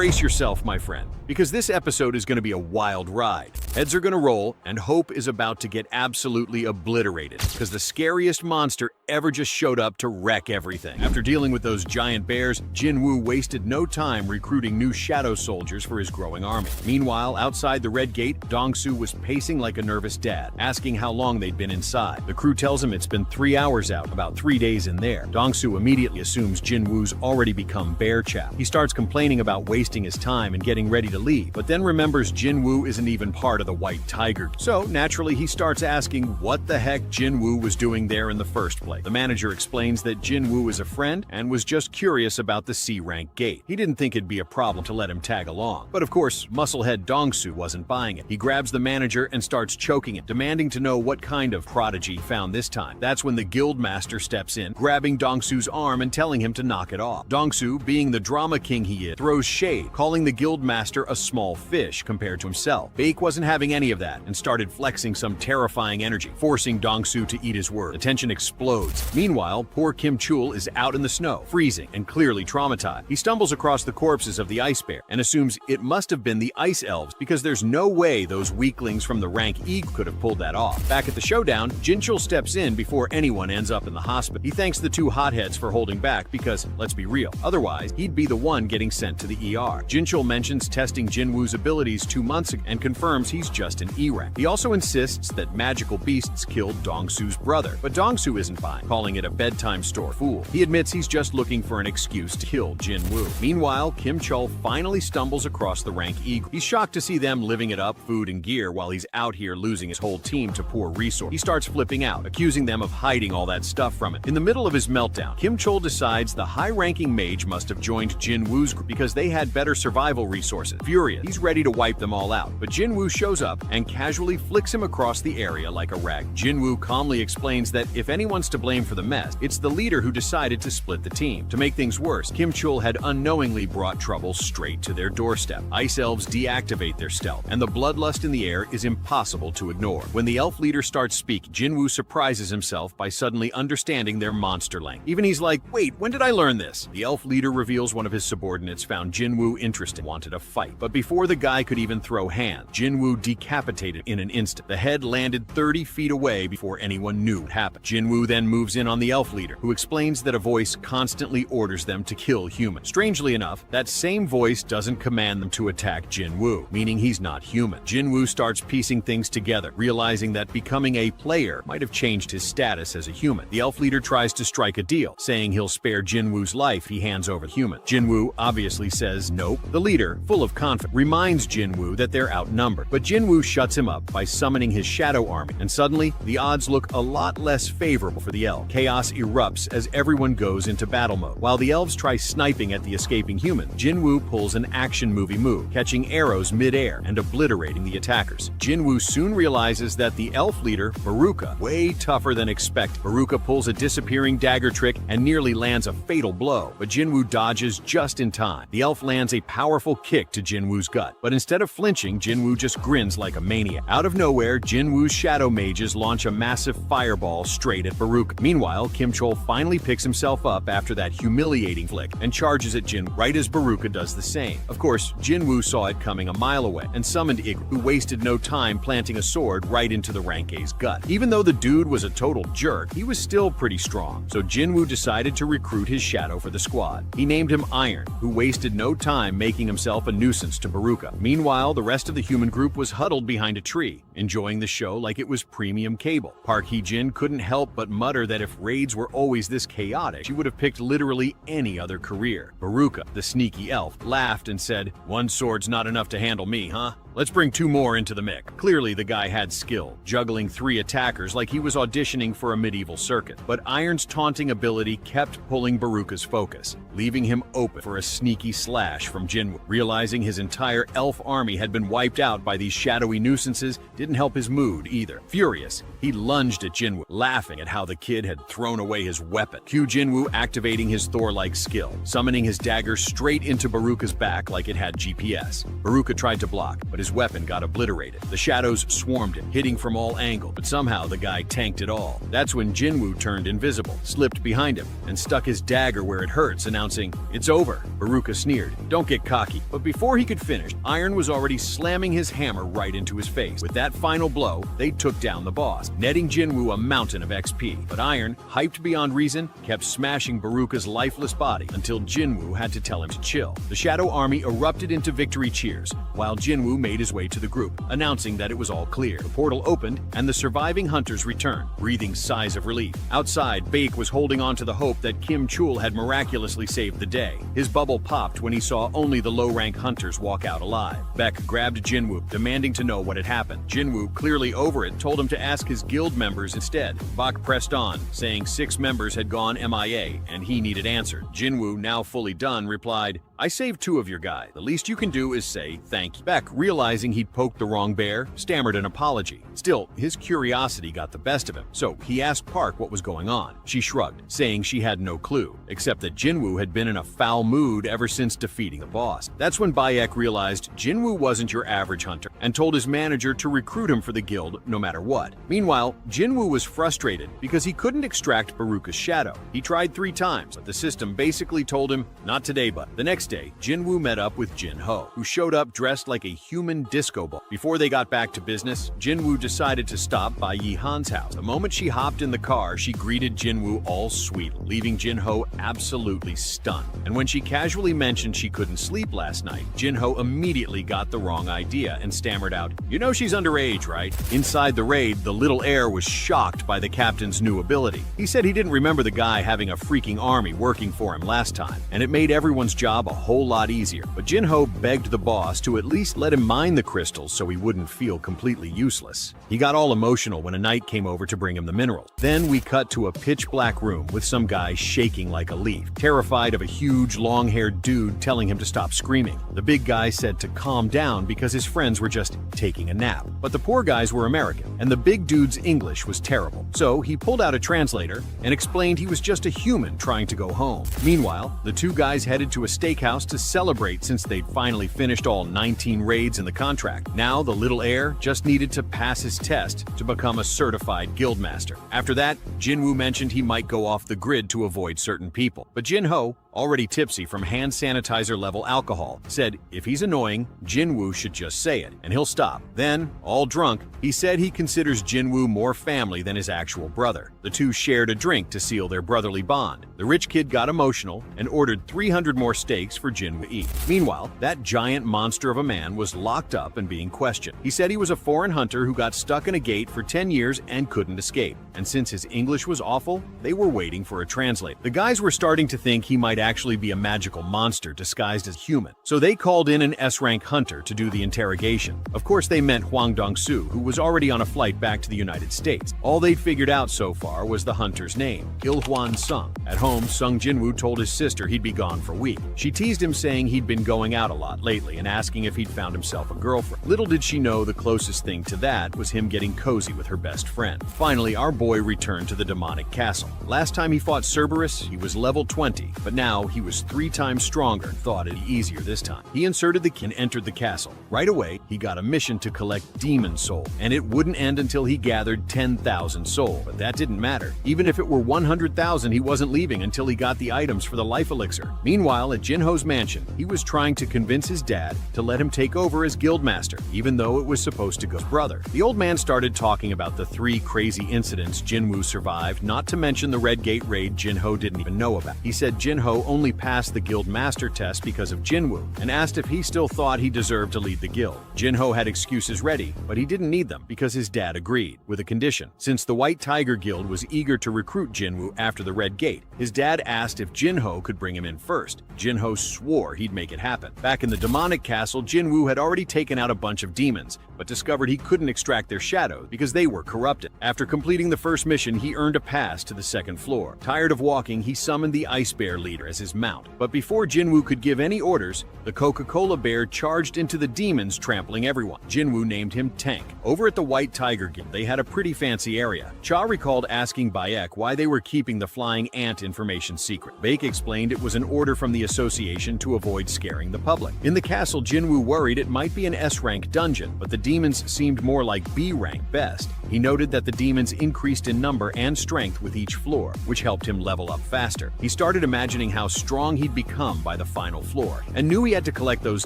Brace yourself, my friend, because this episode is going to be a wild ride. Heads are going to roll, and hope is about to get absolutely obliterated, because the scariest monster ever just showed up to wreck everything. After dealing with those giant bears, Jinwoo wasted no time recruiting new shadow soldiers for his growing army. Meanwhile, outside the Red Gate, Dong-soo was pacing like a nervous dad, asking how long they'd been inside. The crew tells him it's been 3 hours out, about 3 days in there. Dong-soo immediately assumes Jinwoo's already become bear chap. He starts complaining about wasting his time and getting ready to leave, but then remembers Jinwoo isn't even part of the White Tiger. So naturally, he starts asking what the heck Jinwoo was doing there in the first place. The manager explains that Jinwoo is a friend and was just curious about the C-rank gate. He didn't think it'd be a problem to let him tag along. But of course, musclehead Dong-soo wasn't buying it. He grabs the manager and starts choking him, demanding to know what kind of prodigy he found this time. That's when the guild master steps in, grabbing Dong-soo's arm and telling him to knock it off. Dong-soo, being the drama king he is, throws shade, calling the guild master a small fish compared to himself. Baek wasn't having any of that and started flexing some terrifying energy, forcing Dong-soo to eat his word. The tension explodes. Meanwhile, poor Kim Chul is out in the snow, freezing and clearly traumatized. He stumbles across the corpses of the ice bear and assumes it must have been the ice elves because there's no way those weaklings from the rank E could have pulled that off. Back at the showdown, Jinchul steps in before anyone ends up in the hospital. He thanks the two hotheads for holding back because, let's be real, otherwise he'd be the one getting sent to the ER. Jinchul mentions testing Jinwoo's abilities 2 months ago and confirms he's just an E-rank. He also insists that magical beasts killed Dong-soo's brother, but Dong-soo isn't buying, calling it a bedtime story. Fool. He admits he's just looking for an excuse to kill Jinwoo. Meanwhile, Kim Chul finally stumbles across the rank E. He's shocked to see them living it up, food and gear, while he's out here losing his whole team to poor resources. He starts flipping out, accusing them of hiding all that stuff from him. In the middle of his meltdown, Kim Chul decides the high-ranking mage must have joined Jinwoo's group because they had better survival resources. Furious, he's ready to wipe them all out, but Jinwoo shows up and casually flicks him across the area like a rag. Jinwoo calmly explains that if anyone's to blame for the mess, it's the leader who decided to split the team. To make things worse, Kim Chul had unknowingly brought trouble straight to their doorstep. Ice elves deactivate their stealth, and the bloodlust in the air is impossible to ignore. When the elf leader starts speaking, Jinwoo surprises himself by suddenly understanding their monster language. Even he's like, wait, when did I learn this? The elf leader reveals one of his subordinates found Jinwoo interesting, wanted a fight. But before the guy could even throw hands, Jinwoo decapitated in an instant. The head landed 30 feet away before anyone knew what happened. Jinwoo then moves in on the elf leader, who explains that a voice constantly orders them to kill humans. Strangely enough, that same voice doesn't command them to attack Jinwoo, meaning he's not human. Jinwoo starts piecing things together, realizing that becoming a player might have changed his status as a human. The elf leader tries to strike a deal, saying he'll spare Jinwoo's life if he hands over the human. Jinwoo obviously says nope. The leader, full of confidence, reminds Jinwoo that they're outnumbered, but Jinwoo shuts him up by summoning his shadow army, and suddenly, the odds look a lot less favorable for the elf. Chaos erupts as everyone goes into battle mode. While the elves try sniping at the escaping human, Jinwoo pulls an action movie move, catching arrows mid-air and obliterating the attackers. Jinwoo soon realizes that the elf leader, Baruka, way tougher than expected. Baruka pulls a disappearing dagger trick and nearly lands a fatal blow, but Jinwoo dodges just in time. The elf lands a powerful kick to Jinwoo's gut, but instead of flinching, Jinwoo just grins like a maniac. Out of nowhere, Jinwoo's shadow mages launch a massive fireball straight at Baruka. Meanwhile, Kim Chul finally picks himself up after that humiliating flick and charges at Jinwoo right as Baruka does the same. Of course, Jinwoo saw it coming a mile away and summoned Igor, who wasted no time planting a sword right into the rank A's gut. Even though the dude was a total jerk, he was still pretty strong, so Jinwoo decided to recruit his shadow for the squad. He named him Iron, who wasted no time making himself a nuisance to Baruka. Meanwhile, the rest of the human group was huddled behind a tree, enjoying the show like it was premium cable. Park Hee-jin couldn't help but mutter that if raids were always this chaotic, she would have picked literally any other career. Baruka, the sneaky elf, laughed and said, "One sword's not enough to handle me, huh? Let's bring 2 more into the mix." Clearly, the guy had skill, juggling 3 attackers like he was auditioning for a medieval circus. But Iron's taunting ability kept pulling Baruka's focus, leaving him open for a sneaky slash from Jinwoo. Realizing his entire elf army had been wiped out by these shadowy nuisances didn't help his mood either. Furious, he lunged at Jinwoo, laughing at how the kid had thrown away his weapon. Cue Jinwoo activating his Thor-like skill, summoning his dagger straight into Baruka's back like it had GPS. Baruka tried to block, but his Jinwoo's weapon got obliterated. The shadows swarmed him, hitting from all angles, but somehow the guy tanked it all. That's when Jinwoo turned invisible, slipped behind him, and stuck his dagger where it hurts, announcing, "It's over." Veruca sneered, "Don't get cocky." But before he could finish, Iron was already slamming his hammer right into his face. With that final blow, they took down the boss, netting Jinwoo a mountain of XP. But Iron, hyped beyond reason, kept smashing Veruca's lifeless body until Jinwoo had to tell him to chill. The Shadow Army erupted into victory cheers, while Jinwoo made his way to the group, announcing that it was all clear. The portal opened, and the surviving hunters returned, breathing sighs of relief. Outside, Baek was holding on to the hope that Kim Chul had miraculously saved the day. His bubble popped when he saw only the low-rank hunters walk out alive. Baek grabbed Jinwoo, demanding to know what had happened. Jinwoo, clearly over it, told him to ask his guild members instead. Baek pressed on, saying 6 members had gone MIA, and he needed answered. Jinwoo, now fully done, replied, "I saved 2 of your guys. The least you can do is say thank you." Baek, realizing he'd poked the wrong bear, stammered an apology. Still, his curiosity got the best of him, so he asked Park what was going on. She shrugged, saying she had no clue, except that Jinwoo had been in a foul mood ever since defeating the boss. That's when Baek realized Jinwoo wasn't your average hunter, and told his manager to recruit him for the guild no matter what. Meanwhile, Jinwoo was frustrated because he couldn't extract Veruca's shadow. He tried 3 times, but the system basically told him, "Not today, but." The next day, Jinwoo met up with Jin-Ho, who showed up dressed like a human disco ball. Before they got back to business, Jinwoo decided to stop by Yi-Han's house. The moment she hopped in the car, she greeted Jinwoo all sweet, leaving Jin-Ho absolutely stunned. And when she casually mentioned she couldn't sleep last night, Jin-Ho immediately got the wrong idea and stammered out, "You know she's underage, right?" Inside the raid, the little heir was shocked by the captain's new ability. He said he didn't remember the guy having a freaking army working for him last time, and it made everyone's job a whole lot easier. But Jin-Ho begged the boss to at least let him mine the crystals so he wouldn't feel completely useless. He got all emotional when a knight came over to bring him the minerals. Then we cut to a pitch-black room with some guy shaking like a leaf, terrified of a huge, long-haired dude telling him to stop screaming. The big guy said to calm down because his friends were just taking a nap. But the poor guys were American, and the big dude's English was terrible. So he pulled out a translator and explained he was just a human trying to go home. Meanwhile, the 2 guys headed to a steakhouse to celebrate since they'd finally finished all 19 raids in the contract. Now the little heir just needed to pass his test to become a certified guildmaster. After that, Jinwoo mentioned he might go off the grid to avoid certain people. But Jin-Ho, already tipsy from hand sanitizer level alcohol, said if he's annoying, Jinwoo should just say it, and he'll stop. Then, all drunk, he said he considers Jinwoo more family than his actual brother. The 2 shared a drink to seal their brotherly bond. The rich kid got emotional and ordered 300 more steaks for Jinwoo to eat. Meanwhile, that giant monster of a man was locked up and being questioned. He said he was a foreign hunter who got stuck in a gate for 10 years and couldn't escape. And since his English was awful, they were waiting for a translator. The guys were starting to think he might actually be a magical monster disguised as human. So they called in an S-rank hunter to do the interrogation. Of course, they meant Huang Dong-Su, who was already on a flight back to the United States. All they'd figured out so far was the hunter's name, Il-Hwan Sung. At home, Sung Jinwoo told his sister he'd be gone for a week. She teased him saying he'd been going out a lot lately and asking if he'd found himself a girlfriend. Little did she know the closest thing to that was him getting cozy with her best friend. Finally, our boy returned to the demonic castle. Last time he fought Cerberus, he was level 20, but now he was 3 times stronger and thought it'd be easier this time. He inserted the key and entered the castle. Right away, he got a mission to collect demon soul, and it wouldn't end until he gathered 10,000 soul. But that didn't matter. Even if it were 100,000, he wasn't leaving until he got the items for the life elixir. Meanwhile, at Jin-Ho's mansion, he was trying to convince his dad to let him take over as guildmaster, even though it was supposed to go his brother. The old man started talking about the 3 crazy incidents Jinwoo survived, not to mention the Red Gate raid Jin-Ho didn't even know about. He said Jin-Ho only passed the guild master test because of Jinwoo, and asked if he still thought he deserved to lead the guild. Jin-Ho had excuses ready, but he didn't need them because his dad agreed, with a condition. Since the White Tiger Guild was eager to recruit Jinwoo after the Red Gate, his dad asked if Jin-Ho could bring him in first. Jin-Ho swore he'd make it happen. Back in the demonic castle, Jinwoo had already taken out a bunch of demons, but discovered he couldn't extract their shadows because they were corrupted. After completing the first mission, he earned a pass to the second floor. Tired of walking, he summoned the Ice Bear leader as his mount. But before Jinwoo could give any orders, the Coca-Cola bear charged into the demons, trampling everyone. Jinwoo named him Tank. Over at the White Tiger Guild, they had a pretty fancy area. Cha recalled asking Bayek why they were keeping the flying ant information secret. Baek explained it was an order from the association to avoid scaring the public. In the castle, Jinwoo worried it might be an S-rank dungeon, but the demons seemed more like B-rank best. He noted that the demons increased in number and strength with each floor, which helped him level up faster. He started imagining how strong he'd become by the final floor, and knew he had to collect those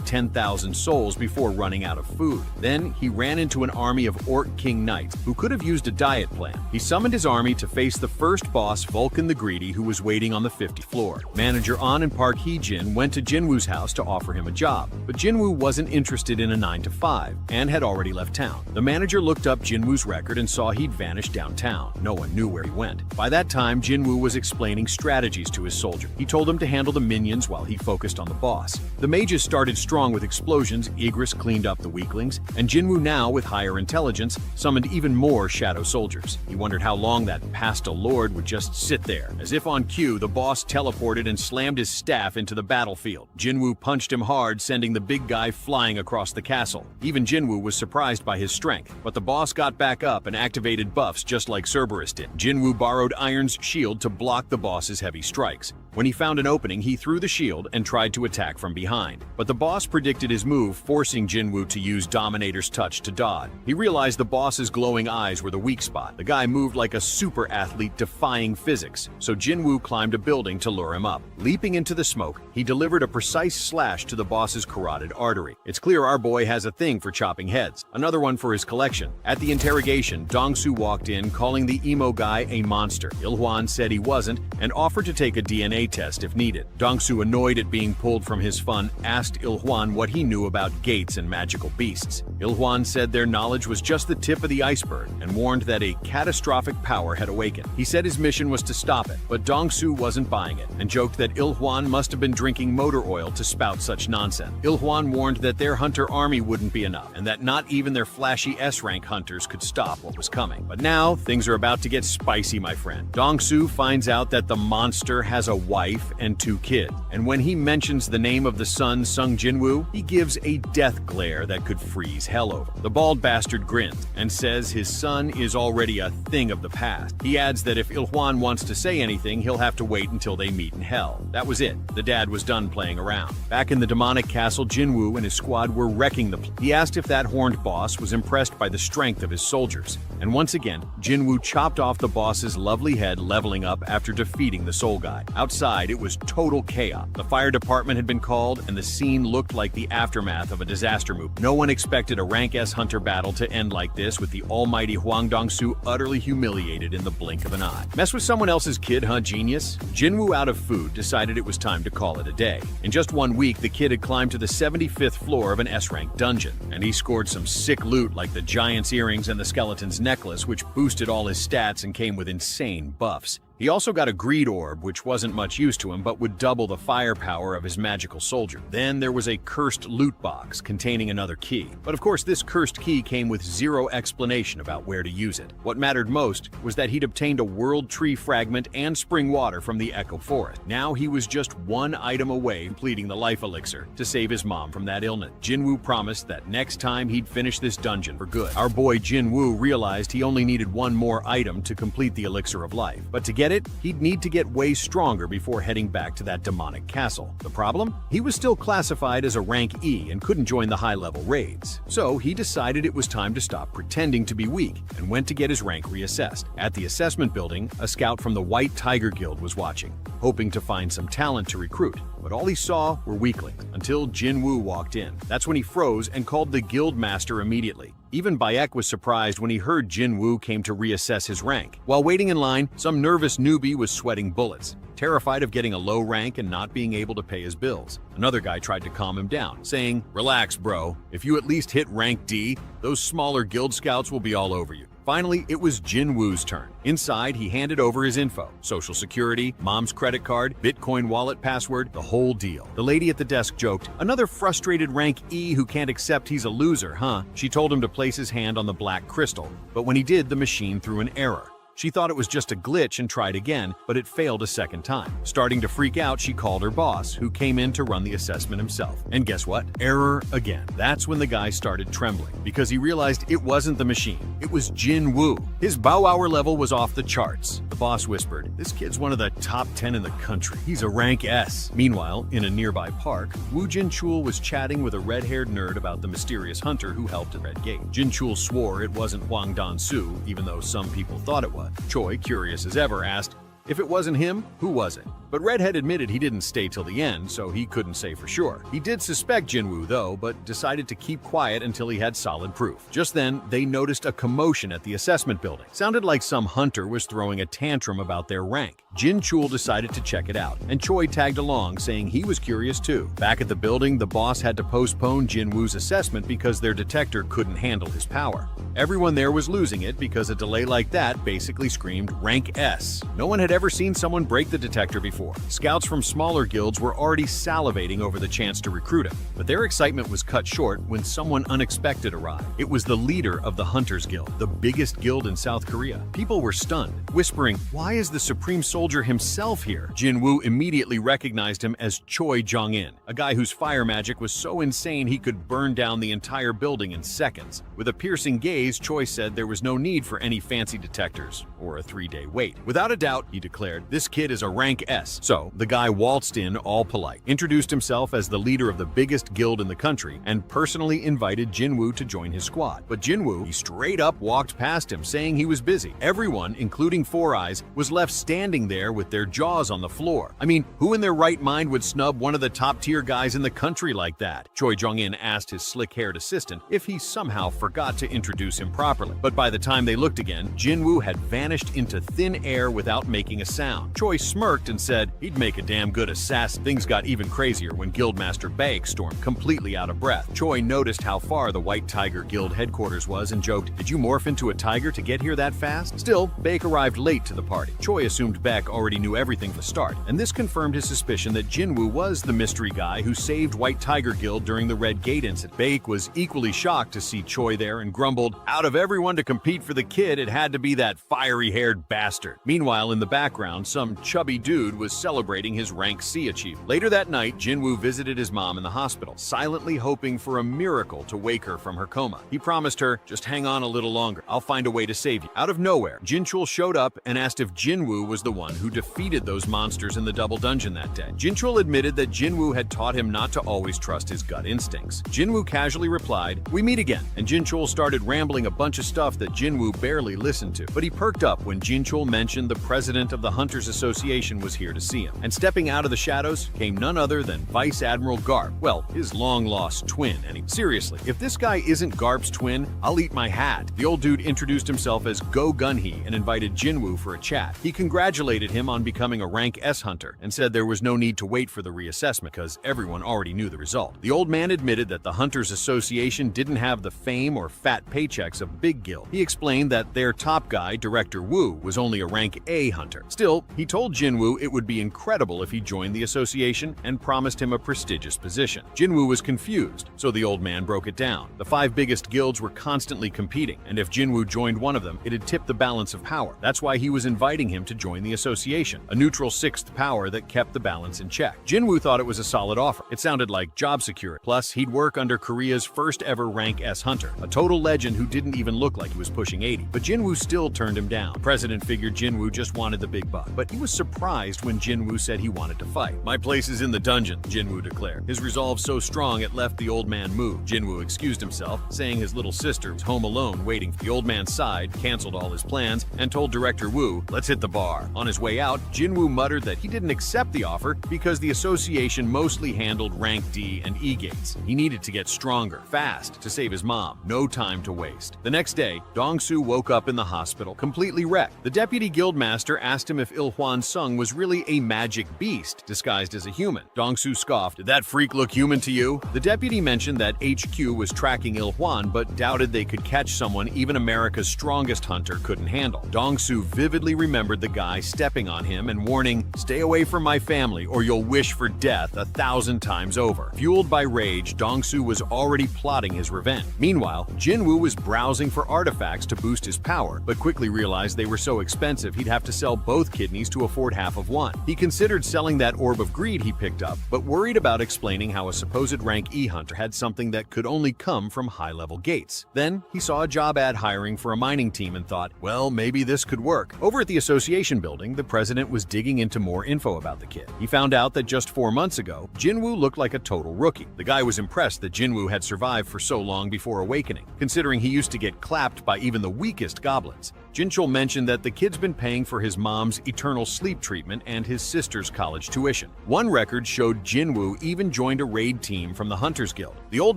10,000 souls before running out of food. Then he ran into an army of Orc King Knights who could have used a diet plan. He summoned his army to face the first boss, Vulcan the Greedy, who was waiting on the 50th floor. Manager An and Park Hee-jin went to Jinwoo's house to offer him a job, but Jinwoo wasn't interested in a 9-to-5 and had already left town. The manager looked up Jinwoo's record and saw he'd vanished downtown. No one knew where he went. By that time, Jinwoo was explaining strategies to his soldier. He told them to handle the minions while he focused on the boss. The mages started strong with explosions, Igris cleaned up the weaklings, and Jinwoo, now with higher intelligence, summoned even more shadow soldiers. He wondered how long that pastel lord would just sit there. As if on cue, the boss teleported and slammed his staff into the battlefield. Jinwoo punched him hard, sending the big guy flying across the castle. Even Jinwoo was surprised by his strength, but the boss got back up and activated buffs just like Cerberus did. Jinwoo borrowed Iron's shield to block the boss's heavy strikes. When he found an opening, he threw the shield and tried to attack from behind. But the boss predicted his move, forcing Jinwoo to use Dominator's touch to dodge. He realized the boss's glowing eyes were the weak spot. The guy moved like a super athlete, defying physics, so Jinwoo climbed a building to lure him up. Leaping into the smoke, he delivered a precise slash to the boss's carotid artery. It's clear our boy has a thing for chopping heads. Another one for his collection. At the interrogation, Dong-soo walked in, calling the emo guy a monster. Il-hwan said he wasn't and offered to take a DNA test if needed. Dong-soo, annoyed at being pulled from his fun, asked Il-hwan what he knew about gates and magical beasts. Il-hwan said their knowledge was just the tip of the iceberg and warned that a catastrophic power had awakened. He said his mission was to stop it, but Dong-soo wasn't buying it and joked that Il-hwan must have been drinking motor oil to spout such nonsense. Il-hwan warned that their hunter army wouldn't be enough and that not even their flashy S-rank hunters could stop what was coming. But now, things are about to get spicy, my friend. Dong-soo finds out that the monster has a wife and 2 kids, and when he mentions the name of the son, Sung Jinwoo, he gives a death glare that could freeze hell over. The bald bastard grins and says his son is already a thing of the past. He adds that if Il-hwan wants to say anything, he'll have to wait until they meet in hell. That was it. The dad was done playing around. Back in the demonic castle, Jinwoo and his squad were wrecking the place. He asked if that horned boss was impressed by the strength of his soldiers, and once again, Jinwoo chopped off the boss's lovely head, leveling up after defeating the soul guy. Outside, it was total chaos. The fire department had been called, and the scene looked like the aftermath of a disaster movie. No one expected a rank S hunter battle to end like this, with the almighty Hwang Dong-soo utterly humiliated in the blink of an eye. Mess with someone else's kid, huh, genius? Jinwoo, out of food, decided it was time to call it a day. In just 1 week, the kid had climbed to the 75th floor of an S-rank dungeon, and he scored some sick loot like the giant's earrings and the skeleton's necklace, which boosted all his stats and came with insane buffs. He also got a greed orb, which wasn't much use to him but would double the firepower of his magical soldier. Then there was a cursed loot box containing another key. But of course, this cursed key came with zero explanation about where to use it. What mattered most was that he'd obtained a world tree fragment and spring water from the Echo Forest. Now he was just 1 item away from completing the life elixir to save his mom from that illness. Jinwoo promised that next time he'd finish this dungeon for good. Our boy Jinwoo realized he only needed 1 more item to complete the elixir of life. But to get it, he'd need to get way stronger before heading back to that demonic castle. The problem? He was still classified as a rank E and couldn't join the high-level raids. So he decided it was time to stop pretending to be weak and went to get his rank reassessed. At the assessment building, a scout from the White Tiger Guild was watching, hoping to find some talent to recruit. But all he saw were weaklings, until Jinwoo walked in. That's when he froze and called the guild master immediately. Even Bayek was surprised when he heard Jinwoo came to reassess his rank. While waiting in line, some nervous newbie was sweating bullets, terrified of getting a low rank and not being able to pay his bills. Another guy tried to calm him down, saying, "Relax, bro. If you at least hit rank D, those smaller guild scouts will be all over you." Finally, it was Jinwoo's turn. Inside, he handed over his info: social security, mom's credit card, Bitcoin wallet password, the whole deal. The lady at the desk joked, "Another frustrated rank E who can't accept he's a loser, huh?" She told him to place his hand on the black crystal, but when he did, the machine threw an error. She thought it was just a glitch and tried again, but it failed a second time. Starting to freak out, she called her boss, who came in to run the assessment himself. And guess what? Error again. That's when the guy started trembling, because he realized it wasn't the machine. It was Jin Woo. His bow hour level was off the charts. The boss whispered, "This kid's one of the top 10 in the country. He's a rank S." Meanwhile, in a nearby park, Woo Jin-chul was chatting with a red-haired nerd about the mysterious hunter who helped at Red Gate. Jin-chul swore it wasn't Hwang Dan-su, even though some people thought it was. Choi, curious as ever, asked, if it wasn't him, who was it? But Redhead admitted he didn't stay till the end, so he couldn't say for sure. He did suspect Jinwoo though, but decided to keep quiet until he had solid proof. Just then, they noticed a commotion at the assessment building. Sounded like some hunter was throwing a tantrum about their rank. Jin-chul decided to check it out, and Choi tagged along, saying he was curious too. Back at the building, the boss had to postpone Jinwoo's assessment because their detector couldn't handle his power. Everyone there was losing it because a delay like that basically screamed rank S. No one had ever seen someone break the detector before. Scouts from smaller guilds were already salivating over the chance to recruit him, but their excitement was cut short when someone unexpected arrived. It was the leader of the Hunters Guild, the biggest guild in South Korea. People were stunned, whispering, "Why is the Supreme Soldier himself here?" Jin-woo immediately recognized him as Choi Jong-in, a guy whose fire magic was so insane he could burn down the entire building in seconds. With a piercing gaze, Choi said there was no need for any fancy detectors or a 3-day wait. "Without a doubt," he declared, "this kid is a rank S." So, the guy waltzed in all polite, introduced himself as the leader of the biggest guild in the country, and personally invited Jin-woo to join his squad. But Jin-woo, he straight up walked past him, saying he was busy. Everyone, including Four Eyes, was left standing there with their jaws on the floor. I mean, who in their right mind would snub one of the top-tier guys in the country like that? Choi Jong-in asked his slick-haired assistant if he somehow forgot to introduce him properly. But by the time they looked again, Jin-woo had vanished into thin air without making a sound. Choi smirked and said he'd make a damn good assassin. Things got even crazier when Guildmaster Baek stormed completely out of breath. Choi noticed how far the White Tiger Guild headquarters was and joked, "Did you morph into a tiger to get here that fast?" Still, Baek arrived late to the party. Choi assumed Baek already knew everything from the start, and this confirmed his suspicion that Jinwoo was the mystery guy who saved White Tiger Guild during the Red Gate incident. Baek was equally shocked to see Choi there and grumbled, "Out of everyone to compete for the kid, it had to be that fiery-haired bastard." Meanwhile, in the background, some chubby dude was celebrating his rank C achievement. Later that night, Jinwoo visited his mom in the hospital, silently hoping for a miracle to wake her from her coma. He promised her, "Just hang on a little longer. I'll find a way to save you." Out of nowhere, Jin-chul showed up and asked if Jinwoo was the one who defeated those monsters in the double dungeon that day. Jin-chul admitted that Jinwoo had taught him not to always trust his gut instincts. Jinwoo casually replied, "We meet again," and Jin-chul started rambling a bunch of stuff that Jinwoo barely listened to. But he perked up when Jin-chul mentioned the president of the Hunters Association was here to see him. And stepping out of the shadows came none other than Vice Admiral Garp. Well, his long-lost twin, seriously, if this guy isn't Garp's twin, I'll eat my hat. The old dude introduced himself as Go Gun-hee and invited Jinwoo for a chat. He congratulated him on becoming a rank S hunter and said there was no need to wait for the reassessment because everyone already knew the result. The old man admitted that the Hunters Association didn't have the fame or fat paychecks of big guild. He explained that their top guy, Director Wu, was only a rank A hunter. Still, he told Jinwoo it would be incredible if he joined the association and promised him a prestigious position. Jinwoo was confused, so the old man broke it down. The 5 biggest guilds were constantly competing, and if Jinwoo joined one of them, it'd tip the balance of power. That's why he was inviting him to join the association, a neutral 6th power that kept the balance in check. Jinwoo thought it was a solid offer. It sounded like job security. Plus, he'd work under Korea's first ever rank S hunter, a total legend who didn't even look like he was pushing 80. But Jinwoo still turned him down. The president figured Jinwoo just wanted the big buck, but he was surprised when Jinwoo said he wanted to fight. "My place is in the dungeon," Jinwoo declared. His resolve so strong it left the old man moved. Jinwoo excused himself, saying his little sister was home alone waiting. The old man sighed, canceled all his plans, and told Director Wu, "Let's hit the bar." On his way out, Jinwoo muttered that he didn't accept the offer because the association mostly handled rank D and E gates. He needed to get stronger, fast, to save his mom. No time to waste. The next day, Dong-soo woke up in the hospital, completely wrecked. The deputy guildmaster asked asked him if Il-hwan Sung was really a magic beast disguised as a human. Dong-su scoffed, "Did that freak look human to you?" The deputy mentioned that HQ was tracking Il-hwan but doubted they could catch someone even America's strongest hunter couldn't handle. Dong-su vividly remembered the guy stepping on him and warning, "Stay away from my family or you'll wish for death 1,000 times over." Fueled by rage, Dong-su was already plotting his revenge. Meanwhile, Jinwoo was browsing for artifacts to boost his power, but quickly realized they were so expensive he'd have to sell both kidneys to afford half of one. He considered selling that orb of greed he picked up, but worried about explaining how a supposed rank E hunter had something that could only come from high-level gates. Then he saw a job ad hiring for a mining team and thought, well, maybe this could work. Over at the association building, the president was digging into more info about the kid. He found out that just 4 months ago, Jinwoo looked like a total rookie. The guy was impressed that Jinwoo had survived for so long before awakening, considering he used to get clapped by even the weakest goblins. Jinchul mentioned that the kid's been paying for his mom's eternal sleep treatment and his sister's college tuition. One record showed Jinwoo even joined a raid team from the Hunters Guild. The old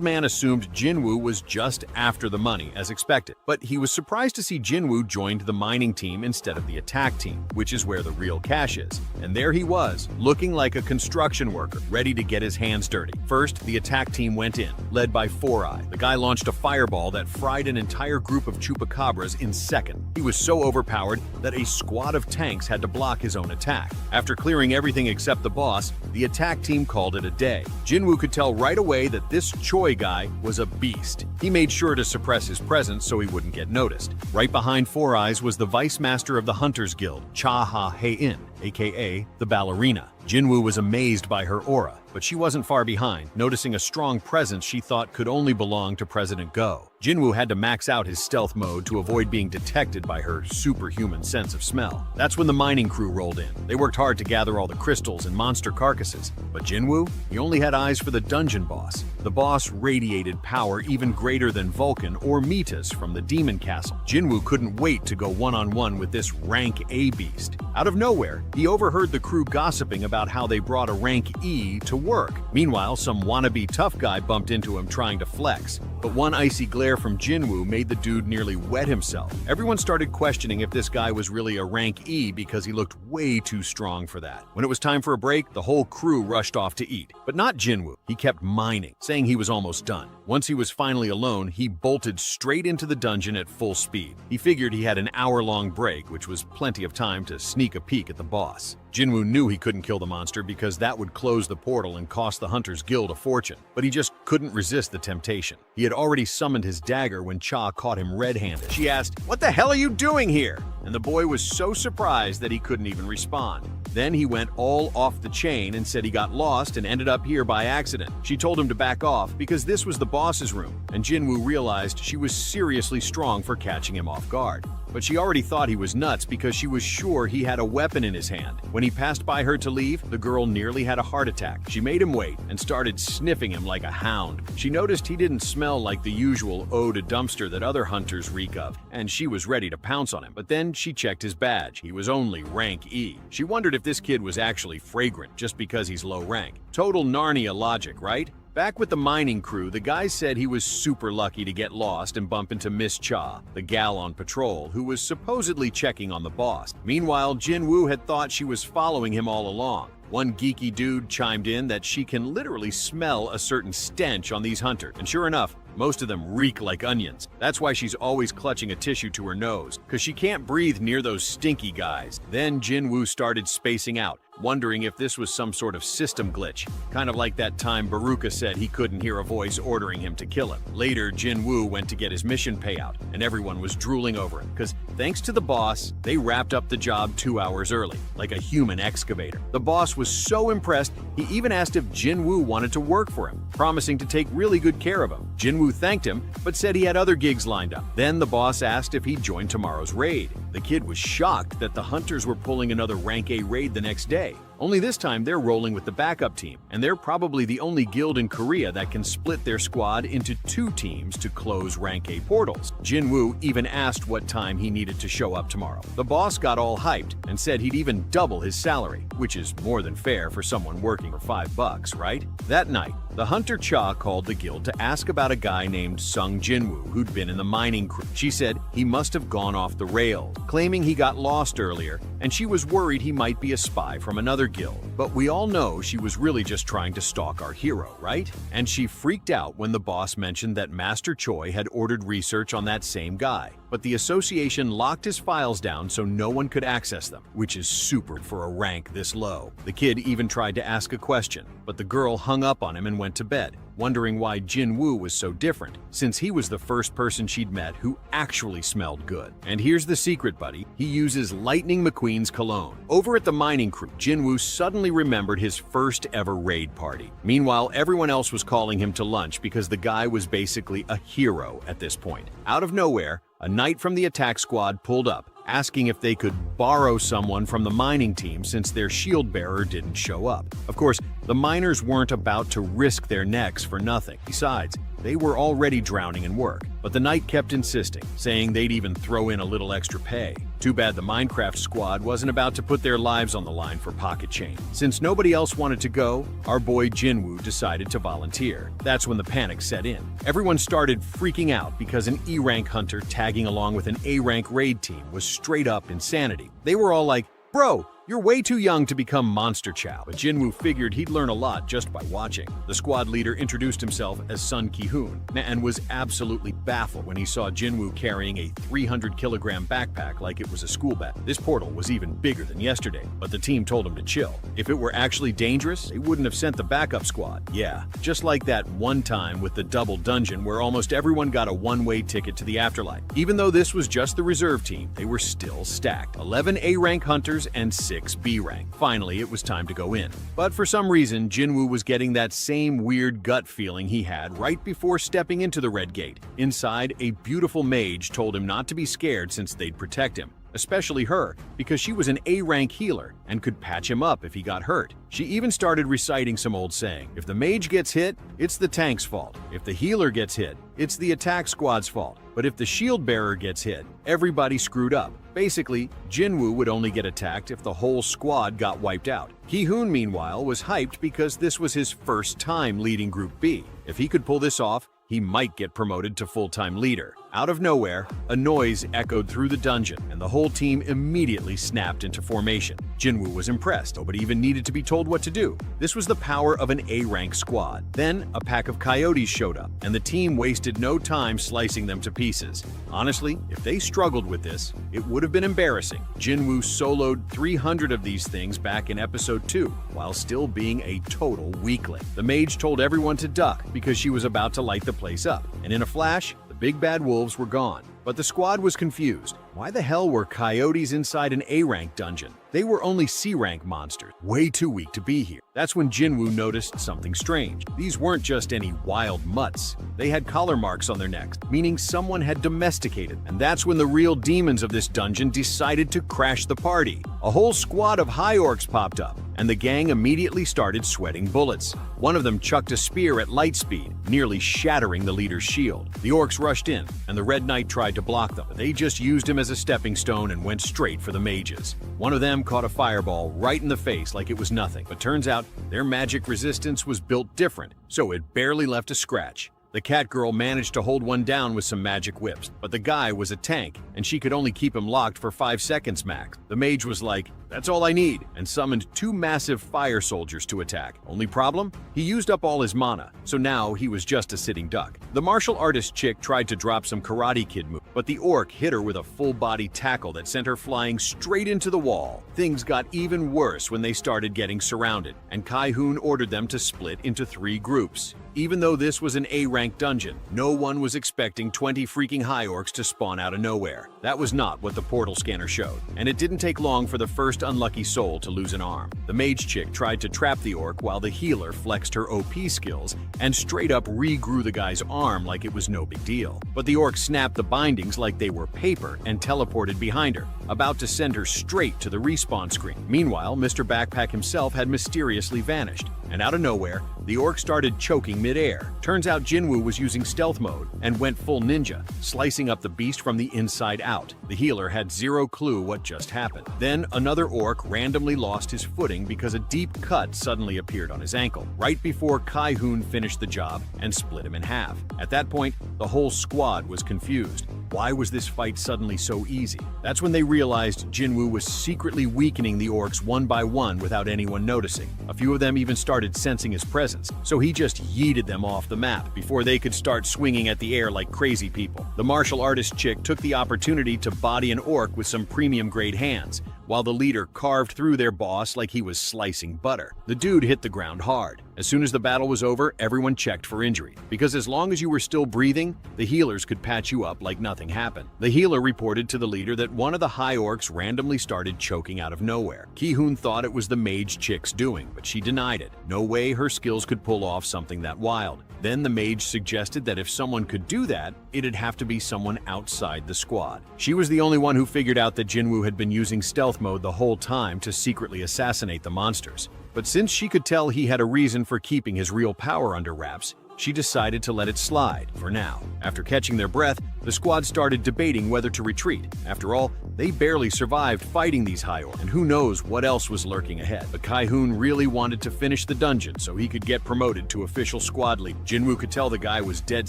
man assumed Jinwoo was just after the money, as expected, but he was surprised to see Jinwoo joined the mining team instead of the attack team, which is where the real cash is. And there he was, looking like a construction worker, ready to get his hands dirty. First, the attack team went in, led by Four Eye. The guy launched a fireball that fried an entire group of chupacabras in seconds. He was so overpowered that a squad of tanks had to block his own attack. After clearing everything except the boss, the attack team called it a day. Jinwoo could tell right away that this Choi guy was a beast. He made sure to suppress his presence so he wouldn't get noticed. Right behind Four Eyes was the vice master of the Hunters Guild, Cha Ha Hei-in, aka the ballerina. Jinwoo was amazed by her aura, but she wasn't far behind, noticing a strong presence she thought could only belong to President Go. Jinwoo had to max out his stealth mode to avoid being detected by her superhuman sense of smell. That's when the mining crew rolled in. They worked hard to gather all the crystals and monster carcasses, but Jinwoo, he only had eyes for the dungeon boss. The boss radiated power even greater than Vulcan or Metis from the Demon Castle. Jinwoo couldn't wait to go one-on-one with this rank A beast. Out of nowhere, he overheard the crew gossiping about how they brought a rank E to work. Meanwhile, some wannabe tough guy bumped into him trying to flex, but one icy glare from Jinwoo made the dude nearly wet himself. Everyone started questioning if this guy was really a rank E because he looked way too strong for that. When it was time for a break, the whole crew rushed off to eat. But not Jinwoo. He kept mining, saying he was almost done. Once he was finally alone, he bolted straight into the dungeon at full speed. He figured he had an hour-long break, which was plenty of time to sneak a peek at the boss. Jinwoo knew he couldn't kill the monster because that would close the portal and cost the Hunters Guild a fortune, but he just couldn't resist the temptation. He had already summoned his dagger when Cha caught him red-handed. She asked, "What the hell are you doing here?" And the boy was so surprised that he couldn't even respond. Then he went all off the chain and said he got lost and ended up here by accident. She told him to back off because this was the boss's room, and Jinwoo realized she was seriously strong for catching him off guard. But she already thought he was nuts because she was sure he had a weapon in his hand. When he passed by her to leave, the girl nearly had a heart attack. She made him wait and started sniffing him like a hound. She noticed he didn't smell like the usual eau de dumpster that other hunters reek of, and she was ready to pounce on him. But then she checked his badge. He was only rank E. She wondered if this kid was actually fragrant just because he's low rank. Total Narnia logic, right? Back with the mining crew, the guy said he was super lucky to get lost and bump into Miss Cha, the gal on patrol, who was supposedly checking on the boss. Meanwhile, Jinwoo had thought she was following him all along. One geeky dude chimed in that she can literally smell a certain stench on these hunters, and sure enough, most of them reek like onions. That's why she's always clutching a tissue to her nose, because she can't breathe near those stinky guys. Then Jinwoo started spacing out, wondering if this was some sort of system glitch, kind of like that time Baruka said he couldn't hear a voice ordering him to kill him. Later, Jinwoo went to get his mission payout, and everyone was drooling over him, because thanks to the boss, they wrapped up the job 2 hours early, like a human excavator. The boss was so impressed, he even asked if Jinwoo wanted to work for him, promising to take really good care of him. Jinwoo thanked him, but said he had other gigs lined up. Then the boss asked if he'd join tomorrow's raid. The kid was shocked that the hunters were pulling another rank A raid the next day. Only this time they're rolling with the backup team, and they're probably the only guild in Korea that can split their squad into 2 teams to close Rank A portals. Jinwoo even asked what time he needed to show up tomorrow. The boss got all hyped and said he'd even double his salary, which is more than fair for someone working for $5, right? That night, the Hunter Cha called the guild to ask about a guy named Sung Jinwoo who'd been in the mining crew. She said he must have gone off the rails, claiming he got lost earlier, and she was worried he might be a spy from another guild. But we all know she was really just trying to stalk our hero, right? And she freaked out when the boss mentioned that Master Choi had ordered research on that same guy. But the association locked his files down so no one could access them, which is super for a rank this low. The kid even tried to ask a question, but the girl hung up on him and went to bed, wondering why Jinwoo was so different, since he was the first person she'd met who actually smelled good. And here's the secret, buddy. He uses Lightning McQueen's cologne. Over at the mining crew, Jinwoo suddenly remembered his first ever raid party. Meanwhile, everyone else was calling him to lunch because the guy was basically a hero at this point. Out of nowhere, a knight from the attack squad pulled up, asking if they could borrow someone from the mining team since their shield bearer didn't show up. Of course, the miners weren't about to risk their necks for nothing. Besides, they were already drowning in work. But the knight kept insisting, saying they'd even throw in a little extra pay. Too bad the Minecraft squad wasn't about to put their lives on the line for pocket change. Since nobody else wanted to go, our boy Jinwoo decided to volunteer. That's when the panic set in. Everyone started freaking out because an E-rank hunter tagging along with an A-rank raid team was straight up insanity. They were all like, "Bro, you're way too young to become Monster Chow." But Jinwoo figured he'd learn a lot just by watching. The squad leader introduced himself as Sun Ki-hoon and was absolutely baffled when he saw Jinwoo carrying a 300-kilogram backpack like it was a school bag. This portal was even bigger than yesterday, but the team told him to chill. If it were actually dangerous, they wouldn't have sent the backup squad. Yeah, just like that one time with the double dungeon where almost everyone got a one-way ticket to the afterlife. Even though this was just the reserve team, they were still stacked. 11 A-rank hunters and 6 B rank. Finally, it was time to go in. But for some reason, Jinwoo was getting that same weird gut feeling he had right before stepping into the red gate. Inside, a beautiful mage told him not to be scared since they'd protect him. Especially her, because she was an A-rank healer and could patch him up if he got hurt. She even started reciting some old saying. If the mage gets hit, it's the tank's fault. If the healer gets hit, it's the attack squad's fault. But if the shield bearer gets hit, everybody screwed up. Basically, Jinwoo would only get attacked if the whole squad got wiped out. Ki-hoon, meanwhile, was hyped because this was his first time leading Group B. If he could pull this off, he might get promoted to full-time leader. Out of nowhere, a noise echoed through the dungeon, and the whole team immediately snapped into formation. Jinwoo was impressed. Nobody even needed to be told what to do. This was the power of an A-rank squad. Then, a pack of coyotes showed up, and the team wasted no time slicing them to pieces. Honestly, if they struggled with this, it would have been embarrassing. Jinwoo soloed 300 of these things back in episode 2, while still being a total weakling. The mage told everyone to duck because she was about to light the place up, and in a flash, the big bad wolves were gone. But the squad was confused. Why the hell were coyotes inside an A-rank dungeon? They were only C-rank monsters, way too weak to be here. That's when Jinwoo noticed something strange. These weren't just any wild mutts. They had collar marks on their necks, meaning someone had domesticated them. And that's when the real demons of this dungeon decided to crash the party. A whole squad of high orcs popped up, and the gang immediately started sweating bullets. One of them chucked a spear at light speed, nearly shattering the leader's shield. The orcs rushed in, and the Red Knight tried to block them, but they just used him as a stepping stone and went straight for the mages. One of them caught a fireball right in the face like it was nothing, but turns out their magic resistance was built different, so it barely left a scratch. The cat girl managed to hold one down with some magic whips, but the guy was a tank, and she could only keep him locked for 5 seconds max. The mage was like, "That's all I need," and summoned 2 massive fire soldiers to attack. Only problem? He used up all his mana, so now he was just a sitting duck. The martial artist chick tried to drop some Karate Kid moves, but the orc hit her with a full-body tackle that sent her flying straight into the wall. Things got even worse when they started getting surrounded, and Ki-hoon ordered them to split into 3 groups. Even though this was an A-rank dungeon, no one was expecting 20 freaking high orcs to spawn out of nowhere. That was not what the portal scanner showed, and it didn't take long for the first first unlucky soul to lose an arm. The mage chick tried to trap the orc while the healer flexed her OP skills and straight up regrew the guy's arm like it was no big deal. But the orc snapped the bindings like they were paper and teleported behind her, about to send her straight to the respawn screen. Meanwhile, Mr. Backpack himself had mysteriously vanished, and out of nowhere, the orc started choking mid-air. Turns out Jinwoo was using stealth mode and went full ninja, slicing up the beast from the inside out. The healer had zero clue what just happened. Then another orc randomly lost his footing because a deep cut suddenly appeared on his ankle, right before Kai-hoon finished the job and split him in half. At that point, the whole squad was confused. Why was this fight suddenly so easy? That's when they realized Jinwoo was secretly weakening the orcs one by one without anyone noticing. A few of them even started sensing his presence, so he just yeeted them off the map before they could start swinging at the air like crazy people. The martial artist chick took the opportunity to body an orc with some premium-grade hands, while the leader carved through their boss like he was slicing butter. The dude hit the ground hard. As soon as the battle was over, everyone checked for injury, because as long as you were still breathing, the healers could patch you up like nothing happened. The healer reported to the leader that one of the high orcs randomly started choking out of nowhere. Ki-hoon thought it was the mage chick's doing, but she denied it. No way her skills could pull off something that wild. Then the mage suggested that if someone could do that, it'd have to be someone outside the squad. She was the only one who figured out that Jinwoo had been using stealth mode the whole time to secretly assassinate the monsters. But since she could tell he had a reason for keeping his real power under wraps, she decided to let it slide for now. After catching their breath, the squad started debating whether to retreat. After all, they barely survived fighting these high orcs, and who knows what else was lurking ahead. But Kai-hoon really wanted to finish the dungeon so he could get promoted to official squad leader. Jinwoo could tell the guy was dead